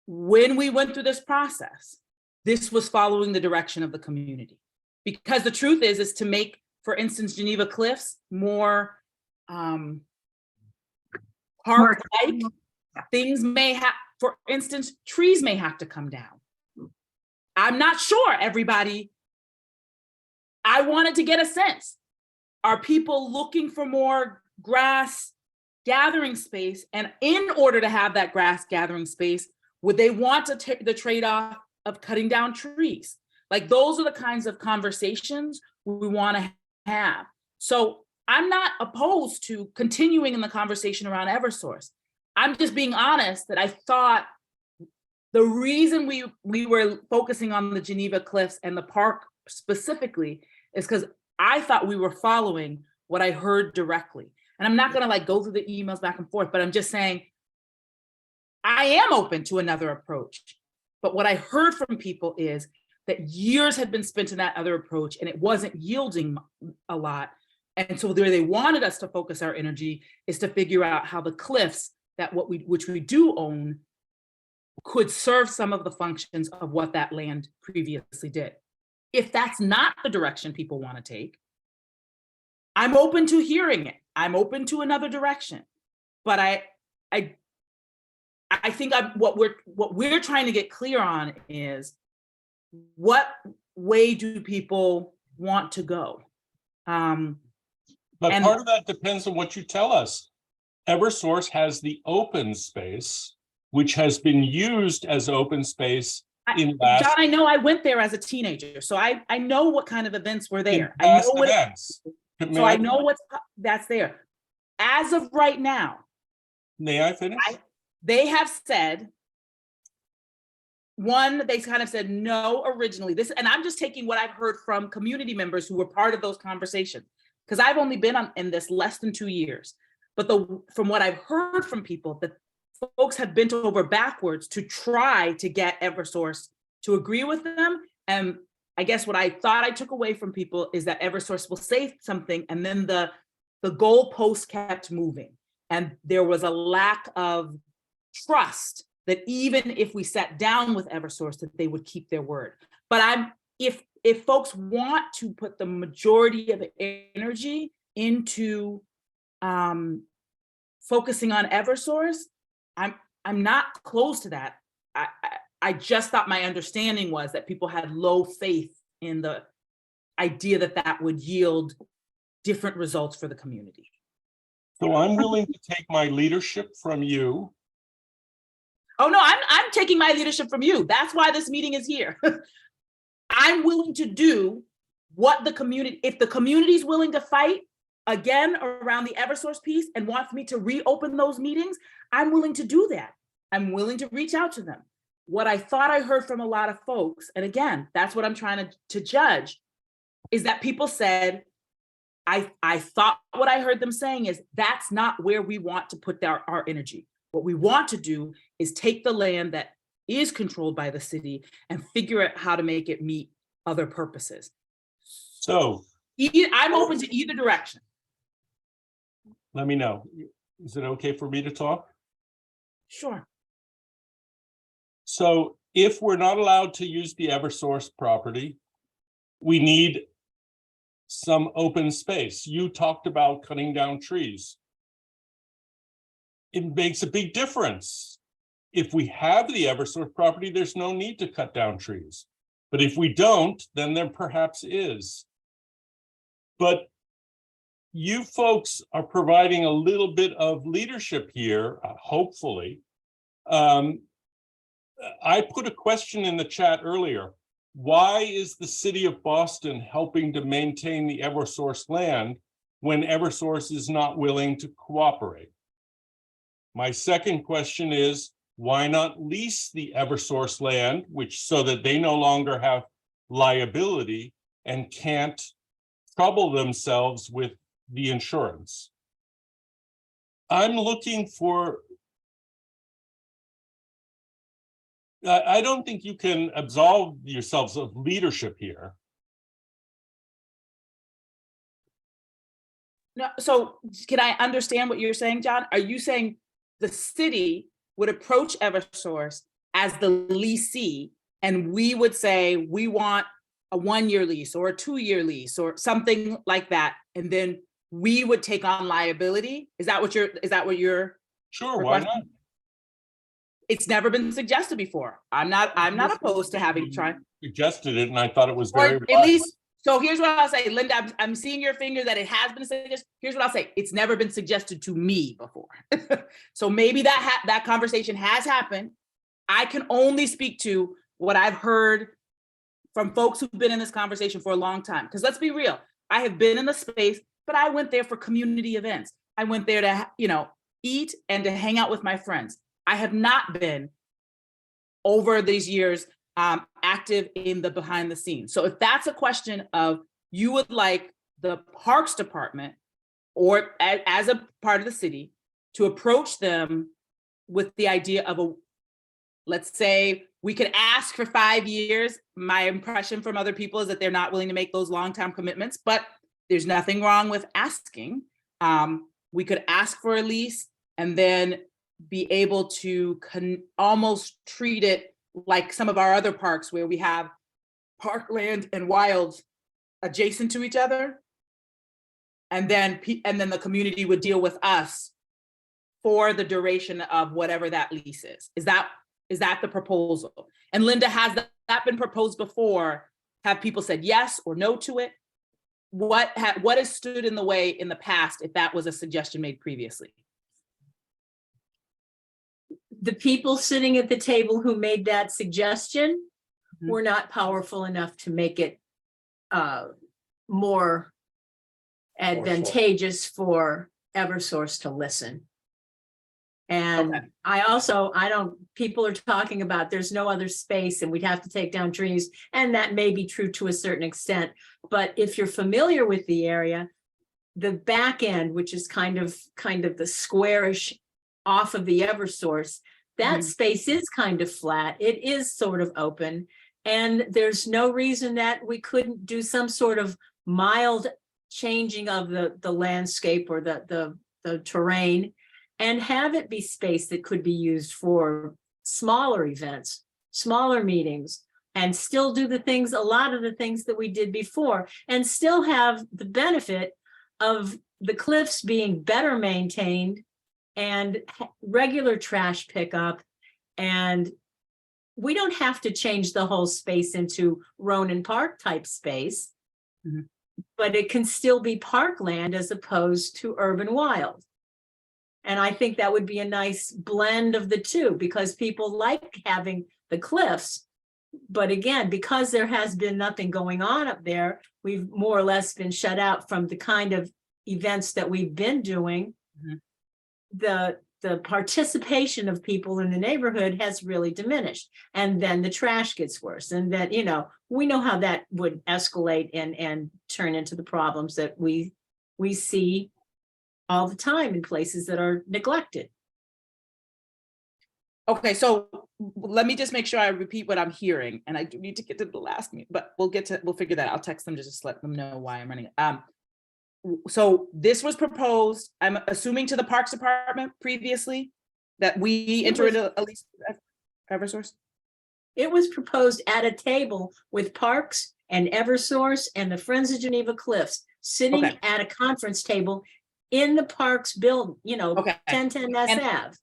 when we went through this process, this was following the direction of the community. Because the truth is to make, for instance, Geneva Cliffs more park-like. Things may have, for instance, trees may have to come down. I'm not sure everybody, I wanted to get a sense. Are people looking for more grass gathering space? And in order to have that grass gathering space, would they want the trade-off of cutting down trees? Like those are the kinds of conversations we want to have. So I'm not opposed to continuing in the conversation around Eversource. I'm just being honest that I thought the reason we were focusing on the Geneva Cliffs and the park specifically is because I thought we were following what I heard directly. And I'm not going to like go through the emails back and forth, but I'm just saying I am open to another approach. But what I heard from people is that years had been spent in that other approach and it wasn't yielding a lot. And so where they wanted us to focus our energy is to figure out how the cliffs which we do own could serve some of the functions of what that land previously did. If that's not the direction people want to take, I'm open to hearing it. I'm open to another direction. But I think what we're trying to get clear on is what way do people want to go? But part of that depends on what you tell us. Eversource has the open space, which has been used as open space in last. John, I know I went there as a teenager, so I know what kind of events were there. I know what events. So I know that's there. As of right now, may I finish? They have said, they kind of said no originally. And I'm just taking what I've heard from community members who were part of those conversations, because I've only been in this less than 2 years. But from what I've heard from people, that folks have bent over backwards to try to get Eversource to agree with them. And I guess what I thought I took away from people is that Eversource will say something and then the goalpost kept moving. And there was a lack of trust that even if we sat down with Eversource, that they would keep their word. But if folks want to put the majority of energy into focusing on Eversource, I'm not close to that. I just thought my understanding was that people had low faith in the idea that would yield different results for the community. So I'm willing to take my leadership from you. Oh no, I'm taking my leadership from you. That's why this meeting is here. I'm willing to do what the community, if the community's willing to fight again around the Eversource piece and wants me to reopen those meetings, I'm willing to do that. I'm willing to reach out to them. What I thought I heard from a lot of folks, and again, that's what I'm trying to judge. is that people said, I thought what I heard them saying is that's not where we want to put our energy. What we want to do is take the land that is controlled by the city and figure out how to make it meet other purposes. So I'm open to either direction. let me know. Is it okay for me to talk? Sure. So if we're not allowed to use the Eversource property, we need some open space. You talked about cutting down trees. It makes a big difference. If we have the Eversource property, there's no need to cut down trees. But if we don't, then there perhaps is. But you folks are providing a little bit of leadership here, hopefully. I put a question in the chat earlier. Why is the city of Boston helping to maintain the Eversource land when Eversource is not willing to cooperate? My second question is, why not lease the Eversource land, which so that they no longer have liability and can't trouble themselves with the insurance? I'm looking for, I don't think you can absolve yourselves of leadership here. No, so can I understand what you're saying, John? Are you saying the city would approach Eversource as the leasee and we would say we want a 1-year lease or a 2-year lease or something like that, and then we would take on liability? Is that what you're Sure, why requesting? not? It's never been suggested before. I'm not opposed to having tried. Suggested it and I thought it was Or very at least, so here's what I'll say, Linda, I'm seeing your finger that it has been suggested. Here's what I'll say, it's never been suggested to me before. So maybe that conversation has happened. I can only speak to what I've heard from folks who've been in this conversation for a long time. Because let's be real, I have been in the space, but I went there for community events. I went there to, eat and to hang out with my friends. I have not been over these years active in the behind the scenes. So if that's a question of you would like the Parks Department or as a part of the city to approach them with the idea of let's say we could ask for 5 years. My impression from other people is that they're not willing to make those long-term commitments, but there's nothing wrong with asking. We could ask for a lease and then be able to almost treat it like some of our other parks where we have parkland and wilds adjacent to each other. And then the community would deal with us for the duration of whatever that lease is. Is that the proposal? And Linda, has that been proposed before? Have people said yes or no to it? What has stood in the way in the past if that was a suggestion made previously? The people sitting at the table who made that suggestion were not powerful enough to make it more advantageous for Eversource to listen. And okay. People are talking about there's no other space and we'd have to take down trees. And that may be true to a certain extent. But if you're familiar with the area, the back end, which is kind of the squarish off of the Eversource, that space is kind of flat. It is sort of open. And there's no reason that we couldn't do some sort of mild changing of the landscape or the terrain and have it be space that could be used for smaller events, smaller meetings, and still do a lot of the things that we did before, and still have the benefit of the cliffs being better maintained and regular trash pickup. And we don't have to change the whole space into Ronan Park type space, but it can still be parkland as opposed to urban wild. And I think that would be a nice blend of the two because people like having the cliffs. But again, because there has been nothing going on up there, we've more or less been shut out from the kind of events that we've been doing. The the participation of people in the neighborhood has really diminished. And then the trash gets worse. And that, you know, we know how that would escalate and turn into the problems that we see all the time in places that are neglected. Okay, so let me just make sure I repeat what I'm hearing, and I do need to get to the last meeting, but we'll figure that out. I'll text them to just let them know why I'm running. So this was proposed, I'm assuming, to the Parks Department previously, that we enter into at least Eversource? It was proposed at a table with Parks and Eversource and the Friends of Geneva Cliffs, sitting Okay. at a conference table in the Parks building, you know, Okay. 1010 S And- Ave.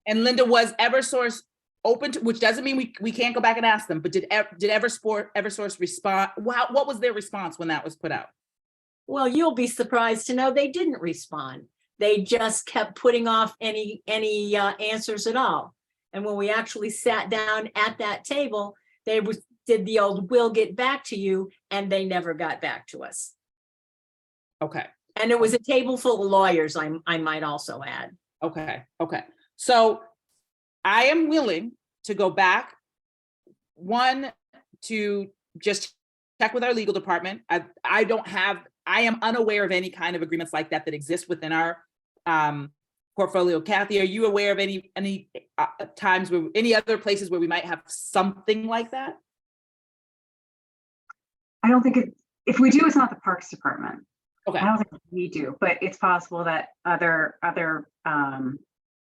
And Linda, was Eversource open to, which doesn't mean we can't go back and ask them, but did Eversource respond? What was their response when that was put out? Well, you'll be surprised to know they didn't respond. They just kept putting off any answers at all. And when we actually sat down at that table, they did the old "we'll get back to you," and they never got back to us. Okay. And it was a table full of lawyers, I might also add. Okay. So I am willing to go back, one, to just check with our legal department. I am unaware of any kind of agreements like that exist within our portfolio. Kathy, are you aware of any times where, any other places where we might have something like that? I don't think if we do, it's not the Parks Department. Okay. I don't think we do, but it's possible that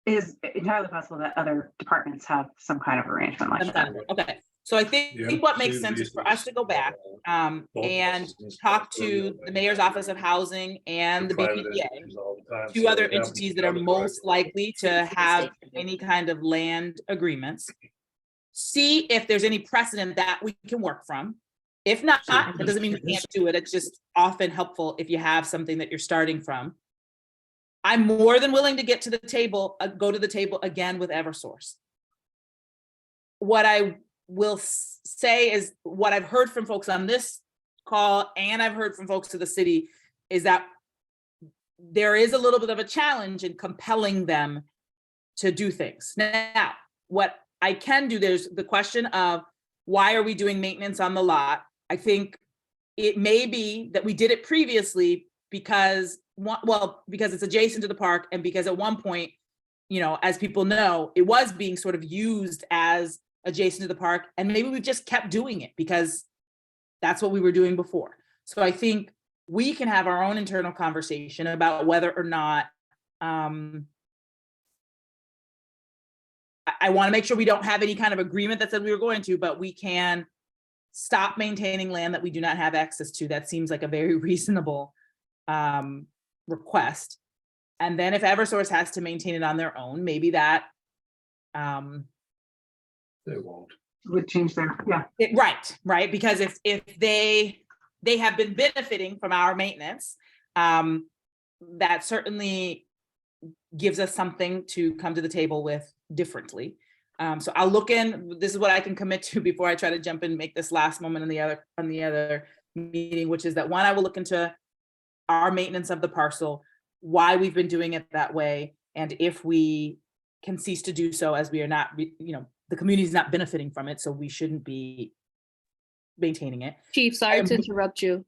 is entirely possible that other departments have some kind of arrangement like that. Okay, so I think what makes sense is for us to go back and talk to the Mayor's Office of Housing and the BPDA, two other entities that are most likely to have any kind of land agreements. See if there's any precedent that we can work from. If not, that doesn't mean we can't do it. It's just often helpful if you have something that you're starting from. I'm more than willing to get to the table, go to the table again with Eversource. What I will say is what I've heard from folks on this call, and I've heard from folks to the city, is that there is a little bit of a challenge in compelling them to do things. Now, what I can do, there's the question of why are we doing maintenance on the lot? I think it may be that we did it previously because it's adjacent to the park, and because at one point, you know, as people know, it was being sort of used as adjacent to the park, and maybe we just kept doing it because that's what we were doing before. So I think we can have our own internal conversation about whether or not I want to make sure we don't have any kind of agreement that said we were going to, but we can stop maintaining land that we do not have access to. That seems like a very reasonable request. And then if Eversource has to maintain it on their own, maybe that They won't. Would change their, yeah. Right. Because if they have been benefiting from our maintenance, that certainly gives us something to come to the table with differently. So I'll look in, this is what I can commit to before I try to jump in and make this last moment on the other meeting, which is that one, I will look into our maintenance of the parcel, why we've been doing it that way, and if we can cease to do so, as we are not, you know, the community is not benefiting from it, so we shouldn't be maintaining it. Chief, sorry to interrupt you.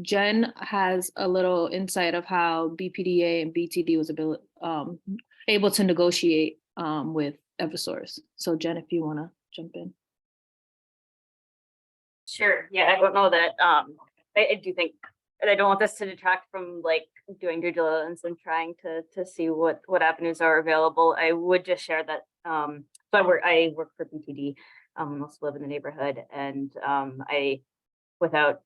Jen has a little insight of how BPDA and BTD was able to negotiate with Eversource. So Jen, if you want to jump in. Sure. Yeah, I don't know that. I do think, and I don't want this to detract from like doing due diligence and trying to see what avenues are available. I would just share that. So I work for BTD. I also live in the neighborhood, and I, without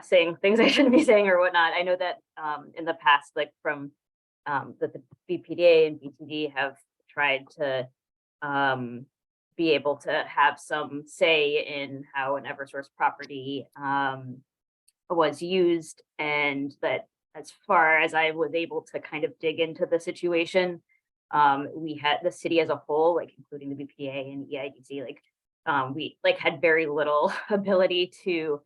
saying things I shouldn't be saying or whatnot, I know that in the past, like from that the BPDA and BTD have tried to be able to have some say in how an Eversource property was used, and that as far as I was able to kind of dig into the situation, we had the city as a whole, like including the BPA and EIDC, we had very little ability to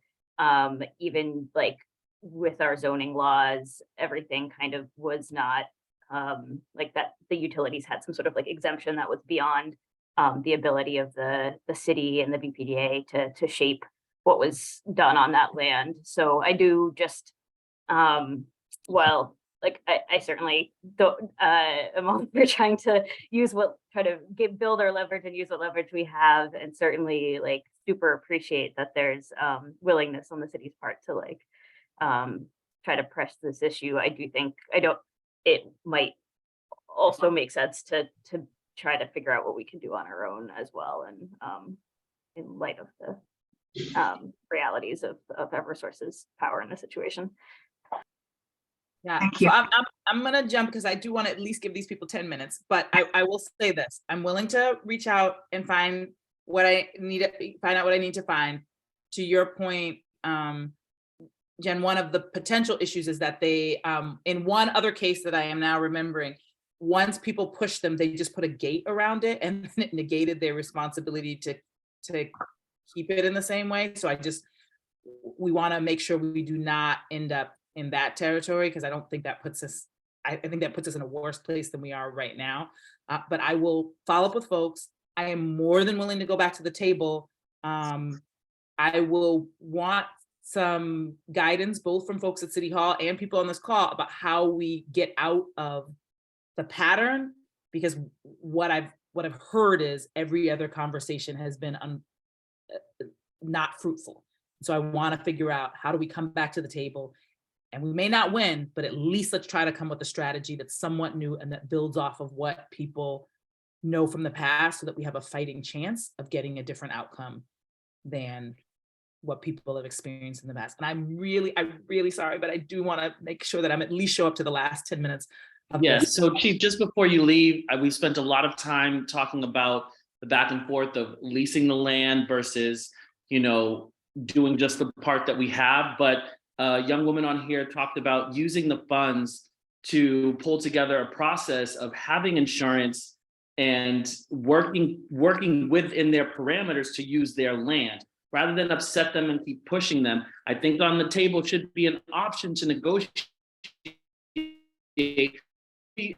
even like with our zoning laws, everything kind of was not like that the utilities had some sort of like exemption that was beyond the ability of the city and the BPDA to shape what was done on that land. So I do just, well, like I certainly don't, I'm all for trying to try to build our leverage and use what leverage we have, and certainly like super appreciate that there's willingness on the city's part to like try to press this issue. I do think, it might also make sense to try to figure out what we can do on our own as well, and in light of the realities of Eversource's power in the situation. Yeah, Thank so you. I'm gonna jump because I do want to at least give these people 10 minutes, but I will say this. I'm willing to reach out and find what I need to find out what I need to find. To your point, Jen, one of the potential issues is that they, in one other case that I am now remembering, once people push them, they just put a gate around it, and it negated their responsibility to keep it in the same way. So we want to make sure we do not end up in that territory, because I don't think that puts us, I think that puts us in a worse place than we are right now. But I will follow up with folks. I am more than willing to go back to the table. I will want some guidance, both from folks at City Hall and people on this call, about how we get out of the pattern, because what I've heard is every other conversation has been not fruitful. So I want to figure out, how do we come back to the table? And we may not win, but at least let's try to come with a strategy that's somewhat new and that builds off of what people know from the past, so that we have a fighting chance of getting a different outcome than what people have experienced in the past. And I'm really sorry, but I do want to make sure that I'm at least show up to the last 10 minutes of Yes. this. So Chief, just before you leave, we spent a lot of time talking about the back and forth of leasing the land versus, doing just the part that we have. But a young woman on here talked about using the funds to pull together a process of having insurance and working within their parameters to use their land, rather than upset them and keep pushing them. I think on the table should be an option to negotiate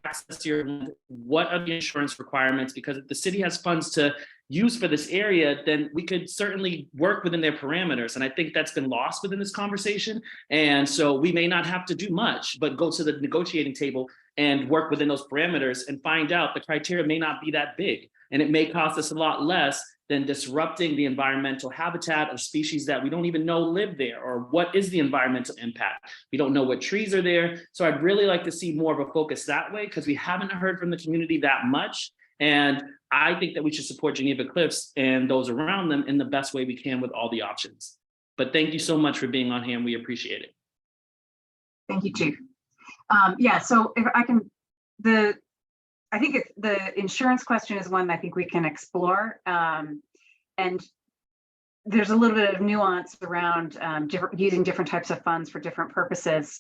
access to your land. What are the insurance requirements? Because if the city has funds to use for this area, then we could certainly work within their parameters. And I think that's been lost within this conversation. And so we may not have to do much, but go to the negotiating table and work within those parameters and find out the criteria may not be that big. And it may cost us a lot less than disrupting the environmental habitat of species that we don't even know live there, or what is the environmental impact. We don't know what trees are there. So I'd really like to see more of a focus that way, because we haven't heard from the community that much. And I think that we should support Geneva Cliffs and those around them in the best way we can with all the options. But thank you so much for being on here, and we appreciate it. Thank you, Chief. Yeah, so if I can, I think the insurance question is one I think we can explore. And there's a little bit of nuance around using different types of funds for different purposes.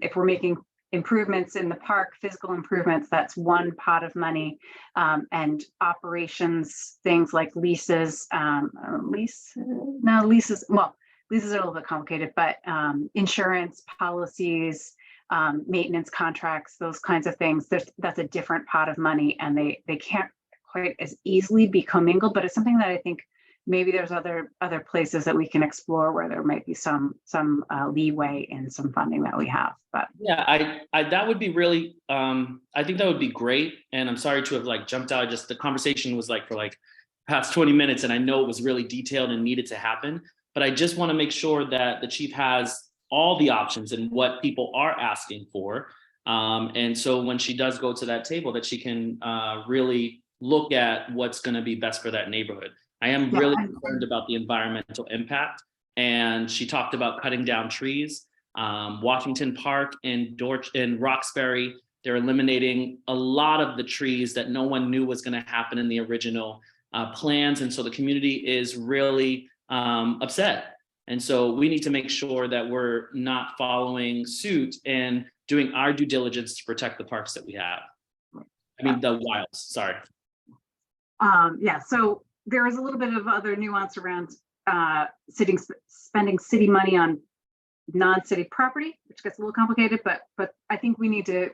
If we're making improvements in the park, physical improvements, that's one pot of money. And operations, things like leases, leases are a little bit complicated, but insurance policies, maintenance contracts, those kinds of things, that's a different pot of money, and they can't quite as easily be commingled, but it's something that I think maybe there's other places that we can explore where there might be some leeway in some funding that we have. But yeah, that would be really, I think that would be great. And I'm sorry to have jumped out. Just the conversation was for past 20 minutes, and I know it was really detailed and needed to happen. But I just want to make sure that the chief has all the options and what people are asking for. And so when she does go to that table, that she can really look at what's going to be best for that neighborhood. I am really concerned about the environmental impact. And she talked about cutting down trees. Washington Park and Roxbury, they're eliminating a lot of the trees that no one knew was going to happen in the original plans. And so the community is really upset. And so we need to make sure that we're not following suit and doing our due diligence to protect the parks that we have. I mean, the wilds, sorry. Yeah, so there is a little bit of other nuance around spending city money on non-city property, which gets a little complicated, but I think we need to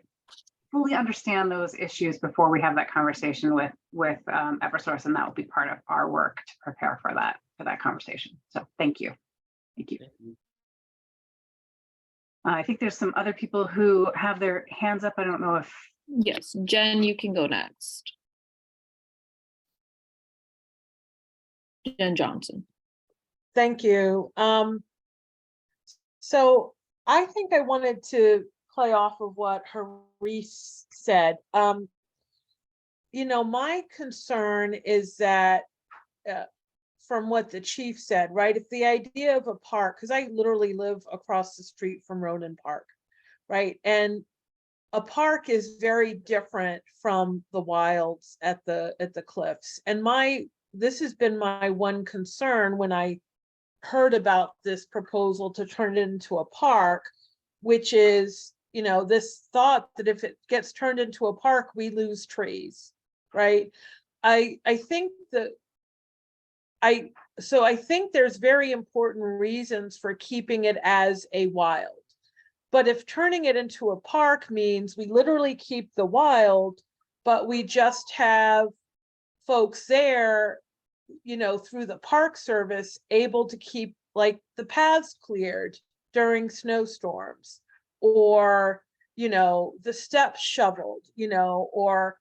fully understand those issues before we have that conversation with Eversource, and that will be part of our work to prepare for that conversation. So thank you. Thank you. I think there's some other people who have their hands up. I don't know if. Yes, Jen, you can go next. Jen Johnson. Thank you. So I think I wanted to play off of what Haris said. My concern is that from what the chief said, right? If the idea of a park, because I literally live across the street from Ronan Park, right? And a park is very different from the wilds at the cliffs. And this has been my one concern when I heard about this proposal to turn it into a park, which is, this thought that if it gets turned into a park, we lose trees, right? I think there's very important reasons for keeping it as a wild. But if turning it into a park means we literally keep the wild, but we just have folks there, through the park service, able to keep like the paths cleared during snowstorms, or, the steps shoveled, or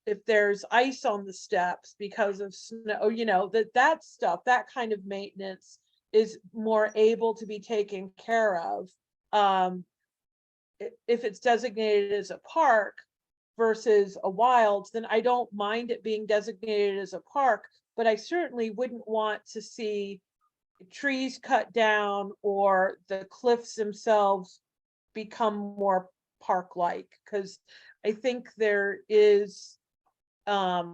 if there's ice on the steps because of snow, that stuff, that kind of maintenance is more able to be taken care of. If it's designated as a park versus a wild, then I don't mind it being designated as a park, but I certainly wouldn't want to see trees cut down or the cliffs themselves become more park-like, because I think there is a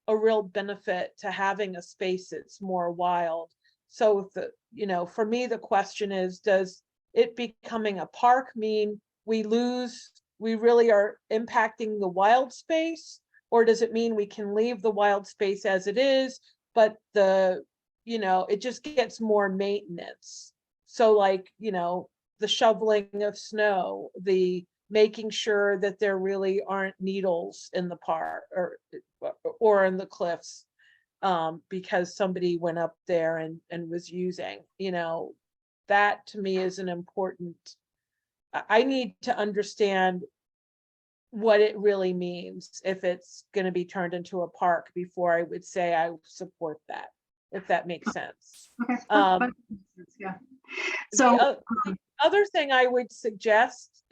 real benefit to having a space that's more wild. So for me, the question is, does it becoming a park mean we really are impacting the wild space, or does it mean we can leave the wild space as it is, but it just gets more maintenance? So like, the shoveling of snow, the making sure that there really aren't needles in the park or in the cliffs, because somebody went up there and was using, that to me is an important. I need to understand what it really means if it's going to be turned into a park before I would say I support that, if that makes sense. Okay. Yeah. So the other thing I would suggest,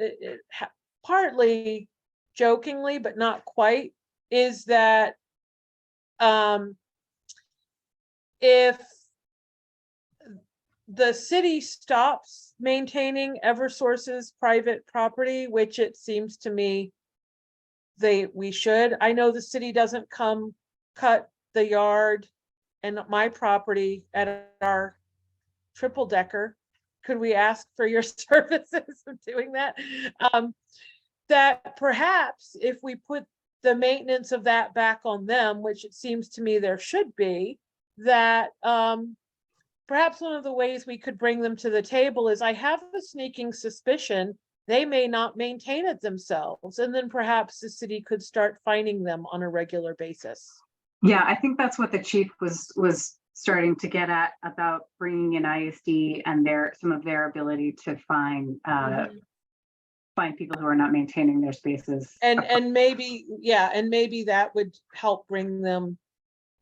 partly jokingly, but not quite, is that if the city stops maintaining Eversource's private property, which it seems to me we should. I know the city doesn't come cut the yard and my property at our triple decker. Could we ask for your services of doing that? That perhaps if we put the maintenance of that back on them, which it seems to me there should be, that perhaps one of the ways we could bring them to the table is, I have a sneaking suspicion they may not maintain it themselves, and then perhaps the city could start fining them on a regular basis. Yeah, I think that's what the chief was starting to get at, about bringing in ISD and some of their ability to find people who are not maintaining their spaces. And maybe that would help bring them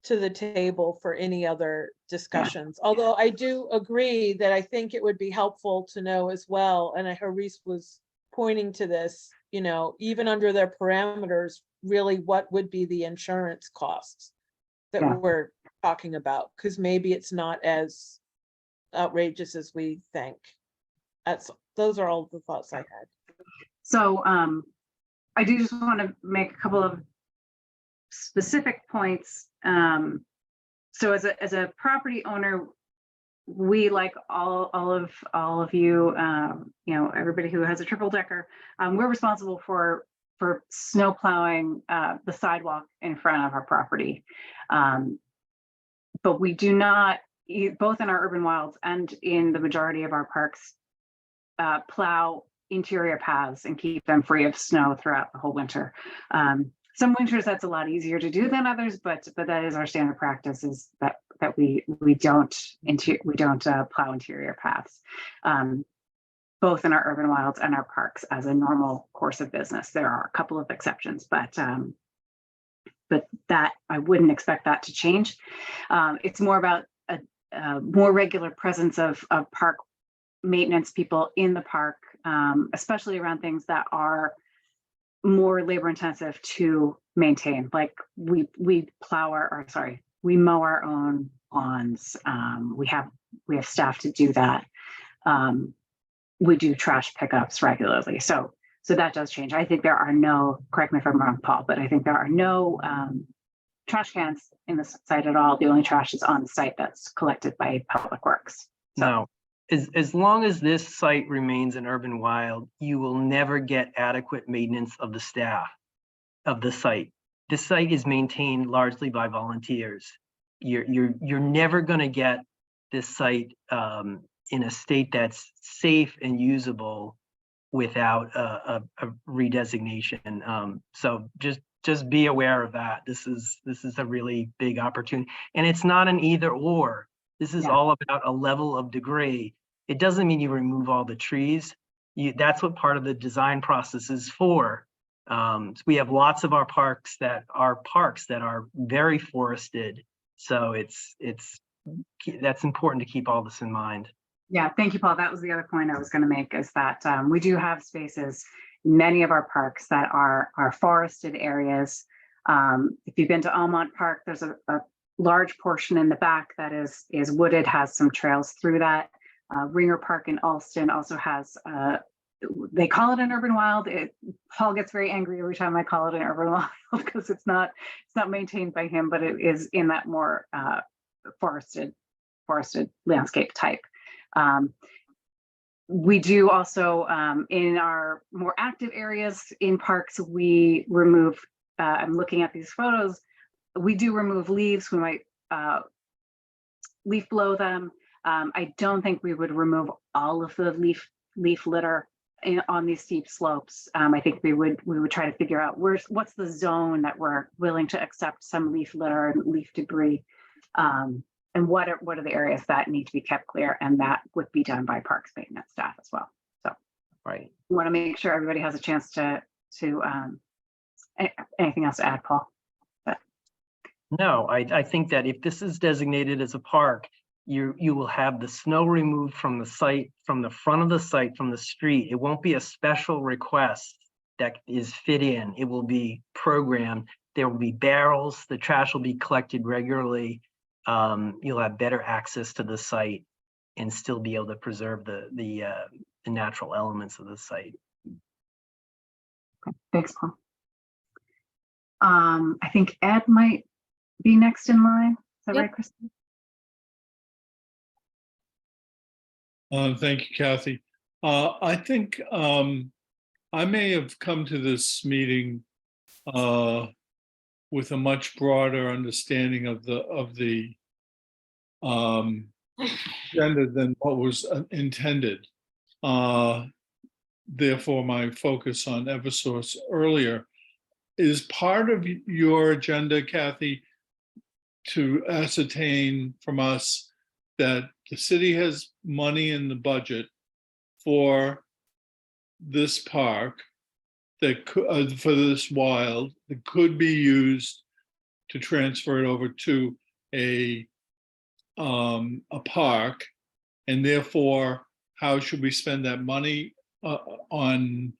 to the table for any other discussions. Yeah. Although I do agree that I think it would be helpful to know as well, and Haris was pointing to this, even under their parameters, really what would be the insurance costs that we're talking about, because maybe it's not as outrageous as we think. Those are all the thoughts I had. So I do just want to make a couple of specific points. So as a property owner, we, like all of you, everybody who has a triple decker, we're responsible for snow plowing the sidewalk in front of our property. But we do not, both in our urban wilds and in the majority of our parks, plow interior paths and keep them free of snow throughout the whole winter. Some winters that's a lot easier to do than others, but that is our standard practice, is that we don't plow interior paths, both in our urban wilds and our parks as a normal course of business. There are a couple of exceptions, but that I wouldn't expect that to change. It's more about a more regular presence of park maintenance people in the park, especially around things that are more labor intensive to maintain. Like we mow our own lawns. We have staff to do that. We do trash pickups regularly. So that does change. I think there are no, correct me if I'm wrong, Paul, but I think there are no trash cans in the site at all. The only trash is on the site that's collected by Public Works. So. No, as long as this site remains an urban wild, you will never get adequate maintenance of the staff of the site. This site is maintained largely by volunteers. You're never going to get this site in a state that's safe and usable without a redesignation. So just be aware of that. This is a really big opportunity, and it's not an either or. This is all about a level of degree. It doesn't mean you remove all the trees. That's what part of the design process is for. So we have lots of our parks that are very forested. So that's important to keep all this in mind. Yeah, thank you, Paul. That was the other point I was going to make, is that we do have spaces, many of our parks, that are forested areas. If you've been to Almont Park, there's a large portion in the back that is wooded, has some trails through that. Ringer Park in Alston also has, they call it an urban wild. Paul gets very angry every time I call it an urban wild because it's not maintained by him, but it is in that more forested landscape type. We do also, in our more active areas in parks, we remove, I'm looking at these photos, we do remove leaves. We might leaf blow them. I don't think we would remove all of the leaf litter on these steep slopes. I think we would try to figure out what's the zone that we're willing to accept some leaf litter and leaf debris. And what are the areas that need to be kept clear, and that would be done by parks maintenance staff as well. So, right, we want to make sure everybody has a chance to anything else to add, Paul? No, I think that if this is designated as a park, you will have the snow removed from the site, from the front of the site, from the street. It won't be a special request that is fit in. It will be programmed. There will be barrels. The trash will be collected regularly. You'll have better access to the site and still be able to preserve the natural elements of the site. Okay. Thanks, Paul. I think Ed might be next in line. Is that right, Kristen? Thank you, Kathy. I think I may have come to this meeting with a much broader understanding of the agenda than what was intended. Therefore, my focus on Eversource earlier is part of your agenda, Kathy, to ascertain from us that the city has money in the budget for this park that could, for this wild, that could be used to transfer it over to a park, and therefore, how should we spend that money on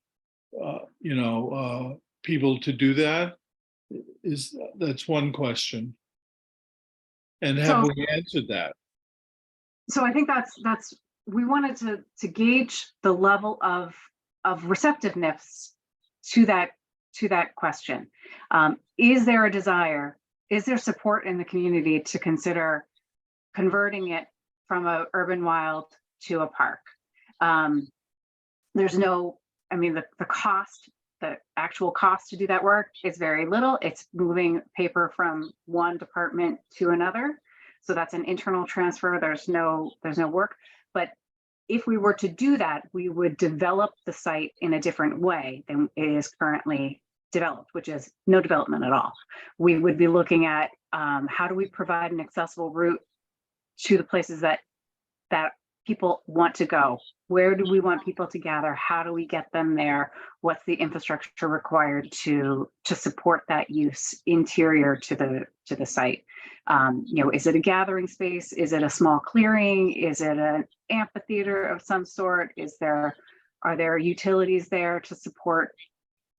people to do that? That's one question. And have we answered that? So I think that's we wanted to gauge the level of receptiveness to that question. Is there a desire? Is there support in the community to consider converting it from an urban wild to a park? There's no, I mean, the actual cost to do that work is very little. It's moving paper from one department to another. So that's an internal transfer. There's no work, but if we were to do that, we would develop the site in a different way than it is currently developed, which is no development at all. We would be looking at how do we provide an accessible route to the places that people want to go? Where do we want people to gather? How do we get them there? What's the infrastructure required to support that use interior to the site? Is it a gathering space? Is it a small clearing? Is it an amphitheater of some sort? Are there utilities there to support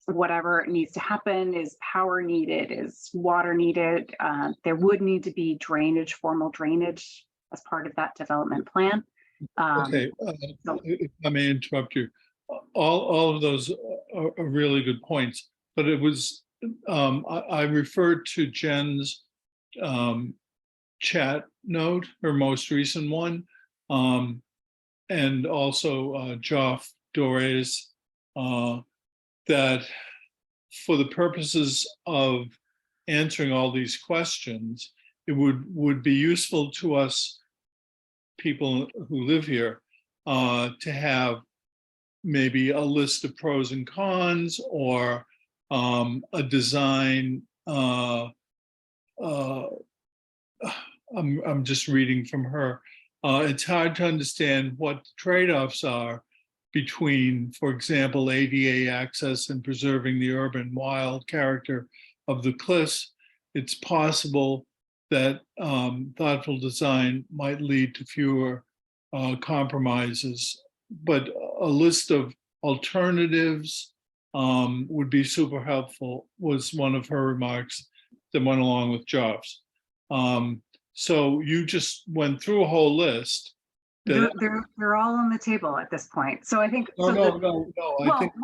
whatever needs to happen? Is power needed? Is water needed? There would need to be drainage, formal drainage as part of that development plan. Okay, if I may interrupt you, all of those are really good points, but it was, I referred to Jen's chat note, her most recent one, and also Joff Dore's, that for the purposes of answering all these questions, it would be useful to us people who live here to have maybe a list of pros and cons, or a design. I'm just reading from her. It's hard to understand what the trade-offs are between, for example, ADA access and preserving the urban wild character of the cliffs. It's possible that thoughtful design might lead to fewer compromises, but a list of alternatives would be super helpful, was one of her remarks that went along with Joff's. So you just went through a whole list. They're all on the table at this point. So I think. No. I think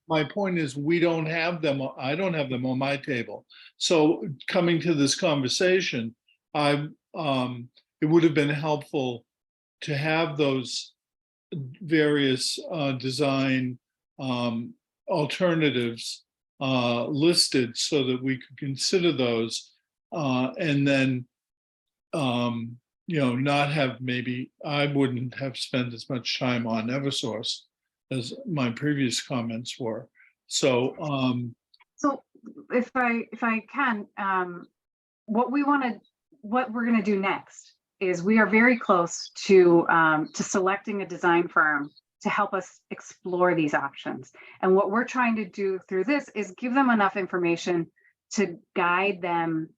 My point is, we don't have them. I don't have them on my table. So coming to this conversation, it would have been helpful to have those various design alternatives listed so that we could consider those, and then not have, maybe I wouldn't have spent as much time on Eversource as my previous comments were. So if I can, what we're going to do next is we are very close to selecting a design firm to help us explore these options. And what we're trying to do through this is give them enough information to guide them,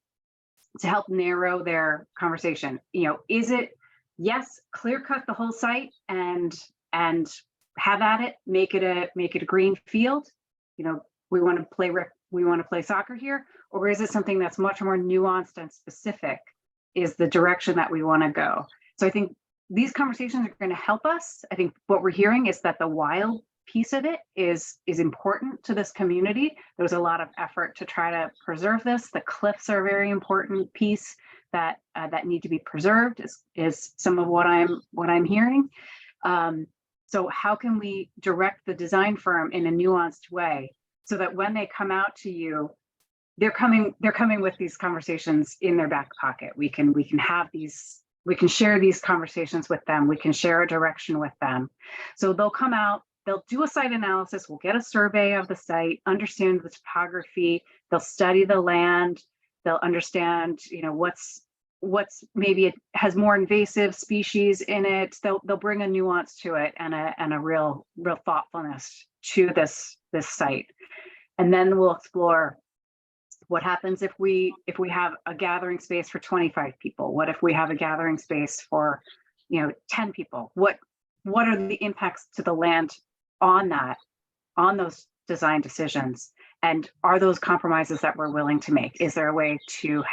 to help narrow their conversation. Is it, yes, clear cut the whole site and have at it, make it a green field? We want to play soccer here, or is it something that's much more nuanced and specific? Is the direction that we want to go? So I think these conversations are going to help us. I think what we're hearing is that the wild piece of it is important to this community. There's a lot of effort to try to preserve this. The cliffs are a very important piece that need to be preserved, is some of what I'm hearing. So how can we direct the design firm in a nuanced way so that when they come out to you, they're coming with these conversations in their back pocket. We can share these conversations with them. We can share a direction with them. So they'll come out, they'll do a site analysis, we'll get a survey of the site, understand the topography, they'll study the land, they'll understand, what's maybe it has more invasive species in it. They'll bring a nuance to it and a real thoughtfulness to this site. And then we'll explore what happens if we have a gathering space for 25 people. What if we have a gathering space for 10 people? What are the impacts to the land on those design decisions? And are those compromises that we're willing to make? Is there a way to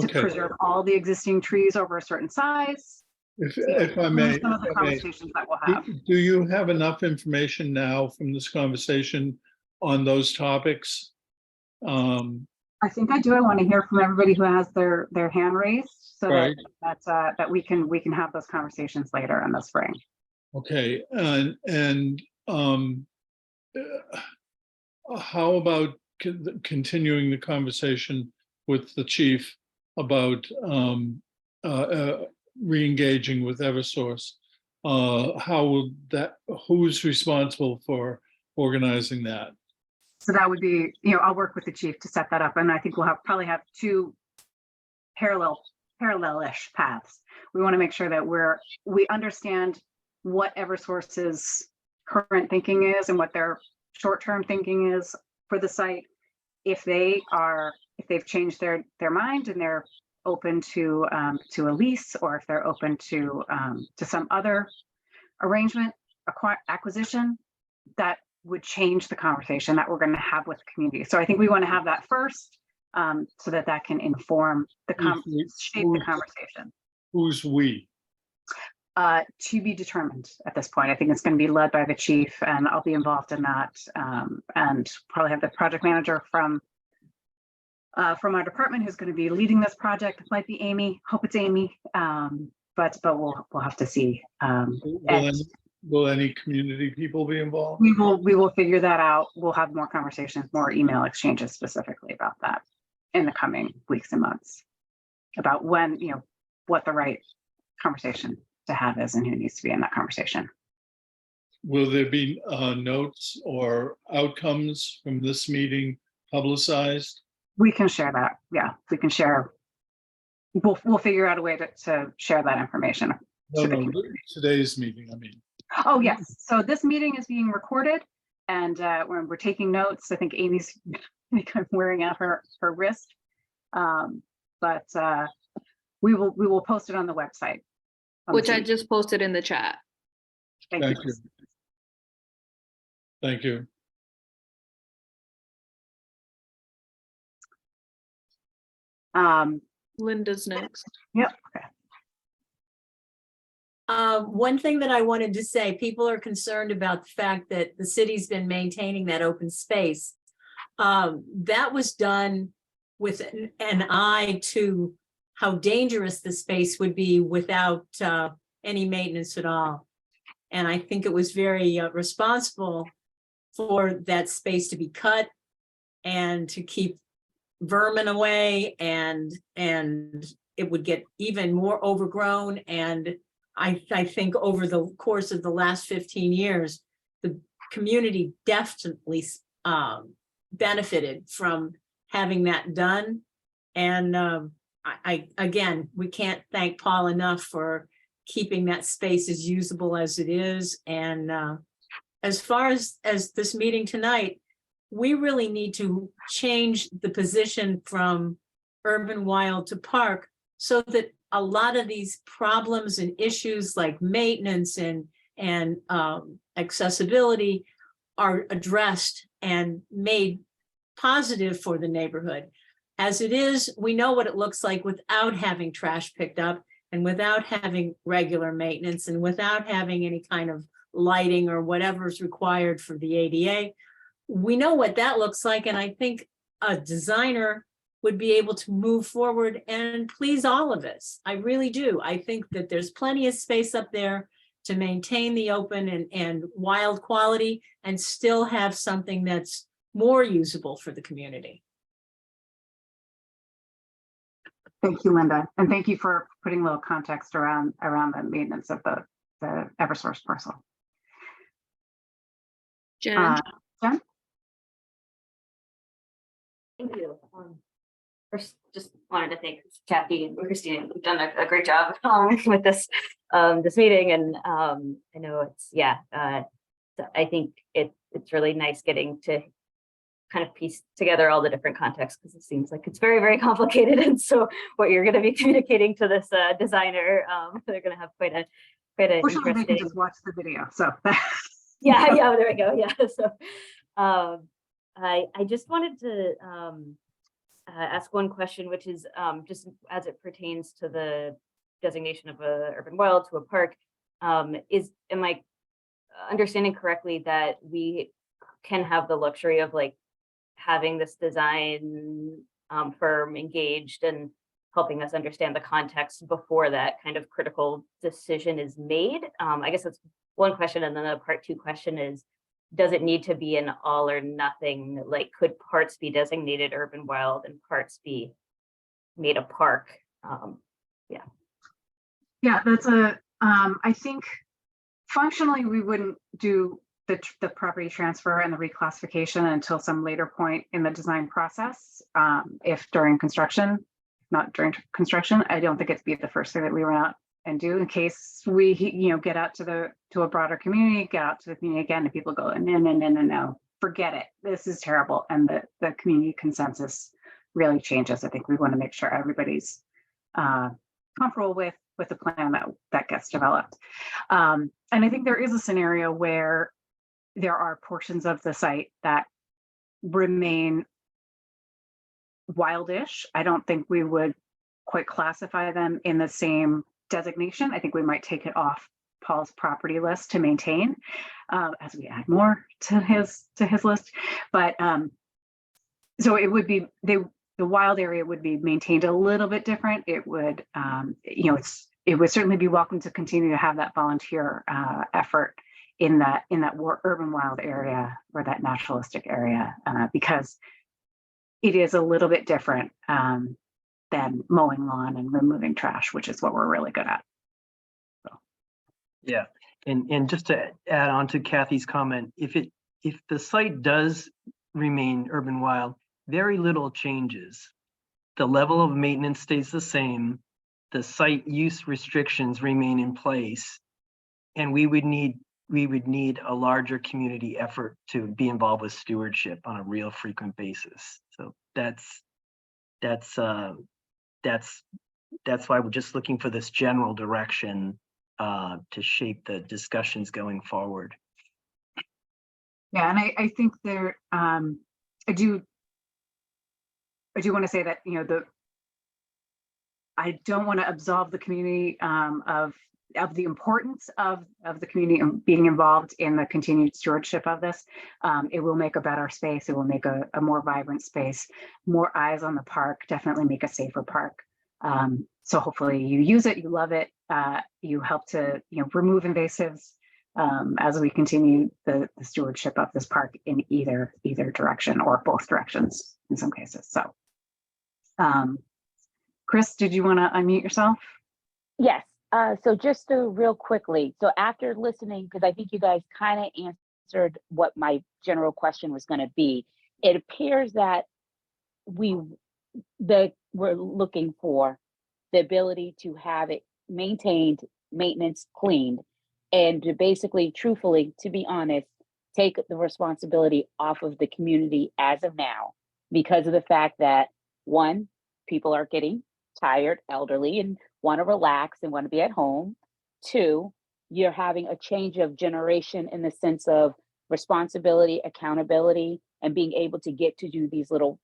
preserve all the existing trees over a certain size? If I may, some of the conversations that we'll have. do you have enough information now from this conversation on those topics? I think I do. I want to hear from everybody who has their hand raised, so Right. that we can have those conversations later in the spring. Okay, and how about continuing the conversation with the chief about re-engaging with Eversource? how will that, who's responsible for organizing that? So that would be, I'll work with the chief to set that up. And I think we'll probably have two parallel-ish paths. We want to make sure that we understand what Eversource's current thinking is and what their short-term thinking is for the site. If they've changed their mind and they're open to a lease, or if they're open to some other arrangement, acquisition, that would change the conversation that we're going to have with the community. So I think we want to have that first, so that can inform shape the conversation. Who's we? To be determined at this point. I think it's going to be led by the chief, and I'll be involved in that, and probably have the project manager from our department who's going to be leading this project. It might be Amy. Hope it's Amy, but we'll have to see. Will any community people be involved? We will figure that out. We'll have more conversations, more email exchanges specifically about that in the coming weeks and months, about when, what the right conversation to have is and who needs to be in that conversation. Will there be notes or outcomes from this meeting publicized? We can share that. Yeah, we can share. We'll figure out a way to share that information. No, today's meeting, I mean. Oh, yes. So this meeting is being recorded, and we're taking notes. I think Amy's kind of wearing out her wrist, but we will post it on the website. Which I just posted in the chat. Thank you. Thank you. Linda's next. Yep. Okay. One thing that I wanted to say, people are concerned about the fact that the city's been maintaining that open space. That was done with an eye to how dangerous the space would be without any maintenance at all. And I think it was very responsible for that space to be cut and to keep vermin away, and it would get even more overgrown. And I think over the course of the last 15 years, the community definitely benefited from having that done. And again, we can't thank Paul enough for keeping that space as usable as it is. And as far as this meeting tonight, we really need to change the position from urban wild to park so that a lot of these problems and issues like maintenance and accessibility are addressed and made positive for the neighborhood. As it is, we know what it looks like without having trash picked up and without having regular maintenance and without having any kind of lighting or whatever is required for the ADA. We know what that looks like, and I think a designer would be able to move forward and please all of us. I really do. I think that there's plenty of space up there to maintain the open and wild quality and still have something that's more usable for the community. Thank you, Linda. And thank you for putting a little context around the maintenance of the Eversource parcel. Jen? Jen? Thank you. First, just wanted to thank Kathy and Christina. You've done a great job with this meeting, and I know it's I think it's really nice getting to kind of piece together all the different contexts, because it seems like it's very, very complicated. And so what you're going to be communicating to this designer, they're going to have quite an Fortunately, interesting. they can just watch the video. So yeah, there we go. Yeah. So I just wanted to ask one question, which is just as it pertains to the designation of a urban wild to a park. Am I understanding correctly that we can have the luxury of like having this design firm engaged and helping us understand the context before that kind of critical decision is made? I guess that's one question. And then the part two question is, does it need to be an all or nothing? Like, could parts be designated urban wild and parts be made a park? Yeah, that's I think Functionally, we wouldn't do the property transfer and the reclassification until some later point in the design process. If during construction, not during construction, I don't think it'd be the first thing that we run out and do, in case we, get out to a broader community, get out to the community again, and people go, no, forget it. This is terrible. And the community consensus really changes. I think we want to make sure everybody's comfortable with the plan that gets developed. And I think there is a scenario where there are portions of the site that remain wildish. I don't think we would quite classify them in the same designation. I think we might take it off Paul's property list to maintain as we add more to his list. But so it would be the wild area would be maintained a little bit different. It would it would certainly be welcome to continue to have that volunteer effort in that urban wild area or that naturalistic area because it is a little bit different than mowing lawn and removing trash, which is what we're really good at. So. Yeah, and just to add on to Kathy's comment, if the site does remain urban wild, very little changes. The level of maintenance stays the same. The site use restrictions remain in place, and we would need a larger community effort to be involved with stewardship on a real frequent basis. So that's why we're just looking for this general direction to shape the discussions going forward. Yeah, and I think there, I do want to say that, I don't want to absolve the community of the importance of the community being involved in the continued stewardship of this. It will make a better space. It will make a more vibrant space, more eyes on the park, definitely make a safer park. So hopefully you use it, you love it, you help to remove invasives as we continue the stewardship of this park in either direction or both directions in some cases. So Chris, did you want to unmute yourself? Yes. So just to real quickly, so after listening, because I think you guys kind of answered what my general question was going to be, it appears that we're looking for the ability to have it maintained, maintenance cleaned, and to basically, truthfully, to be honest, take the responsibility off of the community as of now, because of the fact that, one, people are getting tired, elderly, and want to relax and want to be at home. Two, you're having a change of generation in the sense of responsibility, accountability, and being able to get to do these little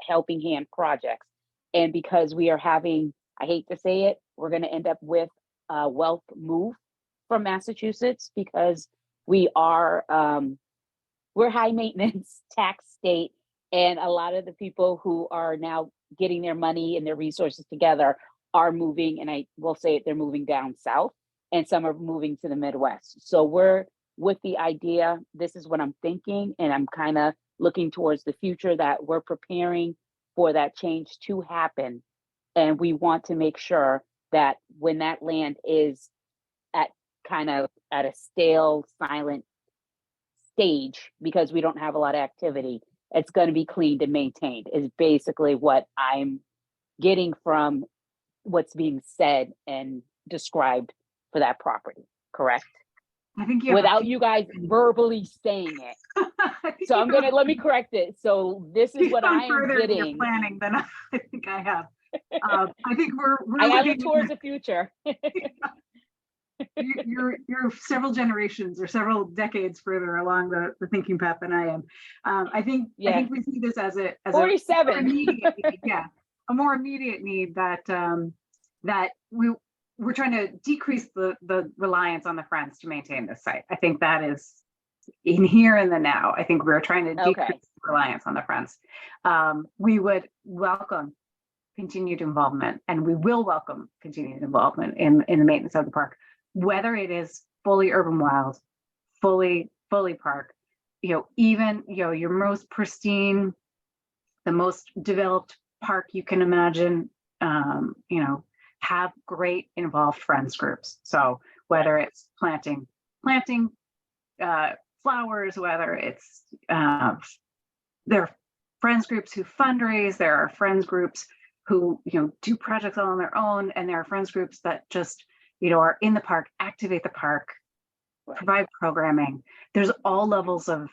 helping hand projects. And because we are having, I hate to say it, we're going to end up with a wealth move from Massachusetts because we are, we're high maintenance tax state. And a lot of the people who are now getting their money and their resources together are moving, and I will say it, they're moving down south, and some are moving to the Midwest. So we're with the idea, this is what I'm thinking, and I'm kind of looking towards the future that we're preparing for that change to happen. And we want to make sure that when that land is at a stale, silent stage, because we don't have a lot of activity, it's going to be cleaned and maintained, is basically what I'm getting from what's being said and described for that property, correct? I think you without you guys verbally saying it. So I'm gonna, let me correct it. So this is what I am getting. Planning than I think I have. I think we're I have it towards the future. You're several generations or several decades further along the thinking path than I am. I think we see this as a 47. A more immediate need that that we're trying to decrease the reliance on the Friends to maintain this site. I think that is in here and the now. I think we're trying to decrease the reliance on the Friends. We would welcome continued involvement, and we will welcome continued involvement in the maintenance of the park, whether it is fully urban wild, fully park, even your most pristine, the most developed park you can imagine, have great involved Friends groups. So whether it's planting planting flowers, whether it's there are friends groups who fundraise, there are friends groups who, do projects all on their own, and there are friends groups that just, are in the park, activate the park, provide programming. There's all levels of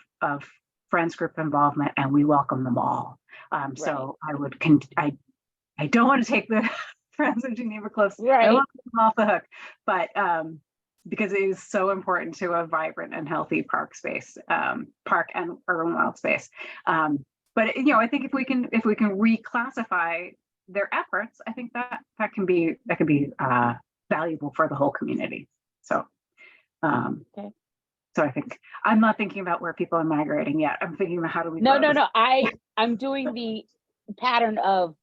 friends group involvement, and we welcome them all. So I don't want to take the Friends of Geneva Cliffs. I want them off the hook, but because it is so important to a vibrant and healthy park space, park and urban wild space. But I think if we can reclassify their efforts, I think that can be valuable for the whole community. So, Okay. So I think I'm not thinking about where people are migrating yet. I'm thinking about how do we. No. I'm doing the pattern of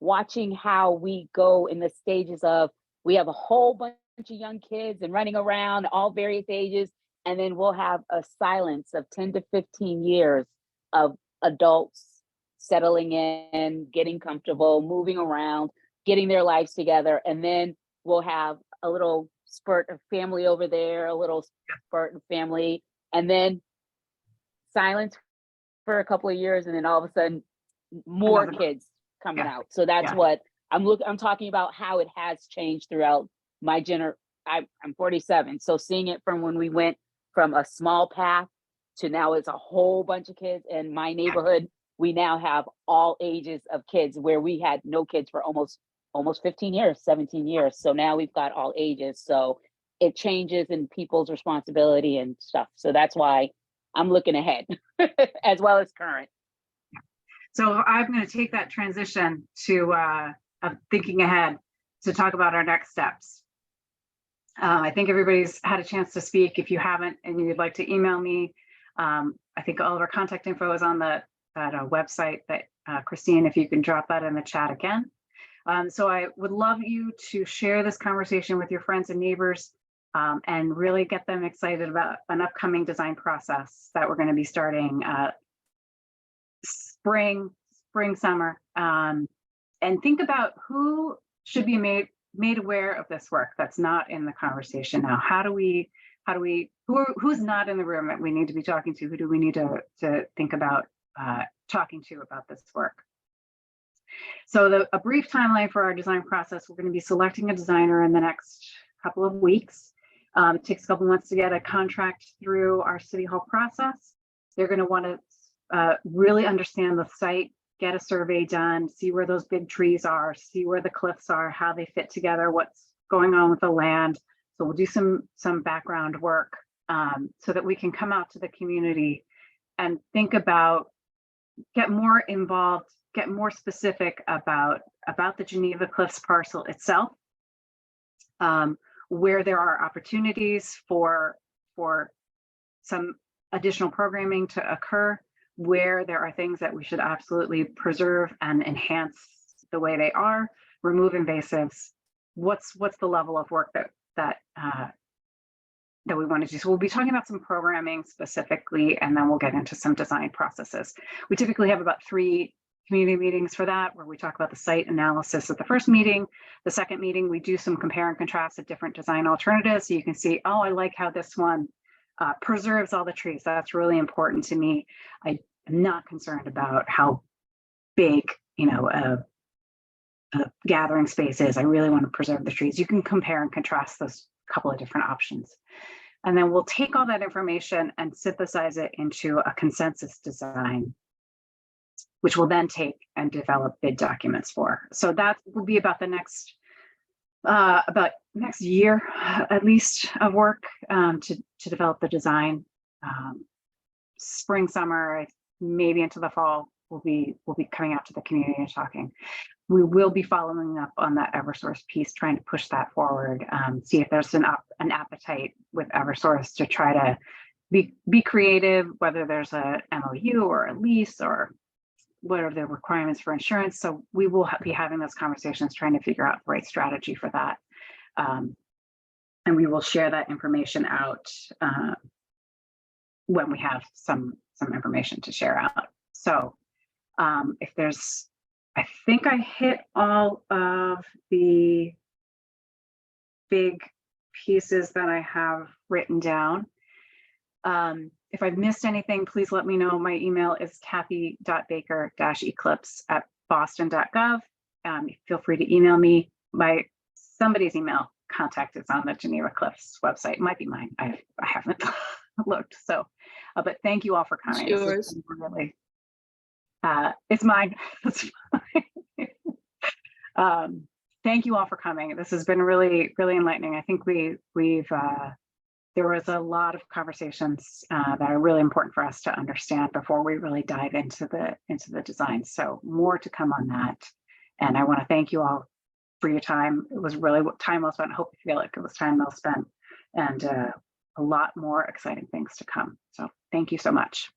watching how we go in the stages of, we have a whole bunch of young kids and running around, all various ages, and then we'll have a silence of 10 to 15 years of adults settling in, getting comfortable, moving around, getting their lives together, and then we'll have a little spurt of family over there, a little spurt of family, and then silence for a couple of years, and then all of a sudden more kids coming out. So that's what I'm talking about, how it has changed throughout my I'm 47, so seeing it from when we went from a small path to now it's a whole bunch of kids. In my neighborhood, we now have all ages of kids, where we had no kids for almost 15 years, 17 years. So now we've got all ages. So it changes in people's responsibility and stuff. So that's why I'm looking ahead as well as current. So I'm going to take that transition to of thinking ahead to talk about our next steps. I think everybody's had a chance to speak. If you haven't and you'd like to email me, I think all of our contact info is on that website that Christine, if you can drop that in the chat again. So I would love you to share this conversation with your friends and neighbors, and really get them excited about an upcoming design process that we're going to be starting spring, summer, and think about who should be made aware of this work that's not in the conversation now. Who's not in the room that we need to be talking to? Who do we need to think about talking to about this work? So a brief timeline for our design process: we're going to be selecting a designer in the next couple of weeks. It takes a couple months to get a contract through our City Hall process. They're going to want to really understand the site, get a survey done, see where those big trees are, see where the cliffs are, how they fit together, what's going on with the land. So we'll do some background work so that we can come out to the community and think about, get more involved, get more specific about the Geneva Cliffs parcel itself, where there are opportunities for some additional programming to occur, where there are things that we should absolutely preserve and enhance the way they are, remove invasives. What's the level of work that we want to do? So we'll be talking about some programming specifically, and then we'll get into some design processes. We typically have about 3 community meetings for that, where we talk about the site analysis at the first meeting. The second meeting, we do some compare and contrast of different design alternatives. So you can see, oh, I like how this one preserves all the trees. That's really important to me. I am not concerned about how big, a gathering space is. I really want to preserve the trees. You can compare and contrast those couple of different options. And then we'll take all that information and synthesize it into a consensus design, which we'll then take and develop bid documents for. So that will be about the next year, at least, of work to develop the design. Spring, summer, maybe into the fall, we'll be coming out to the community and talking. We will be following up on that Eversource piece, trying to push that forward, see if there's an appetite with Eversource to try to be creative, whether there's a MOU or a lease or what are the requirements for insurance. So we will be having those conversations, trying to figure out the right strategy for that. And we will share that information out when we have some information to share out. So if there's, I think I hit all of the big pieces that I have written down. If I've missed anything, please let me know. My email is kathy.baker-eclipse@boston.gov. Feel free to email me. Somebody's email contact is on the Geneva Cliffs website. It might be mine. I haven't looked. So, but thank you all for coming. This has Yours. been really, it's mine. It's mine. Thank you all for coming. This has been really, really enlightening. I think there was a lot of conversations that are really important for us to understand before we really dive into the design. So more to come on that. And I want to thank you all for your time. It was really time well spent. I hope you feel like it was time well spent, and a lot more exciting things to come. So thank you so much.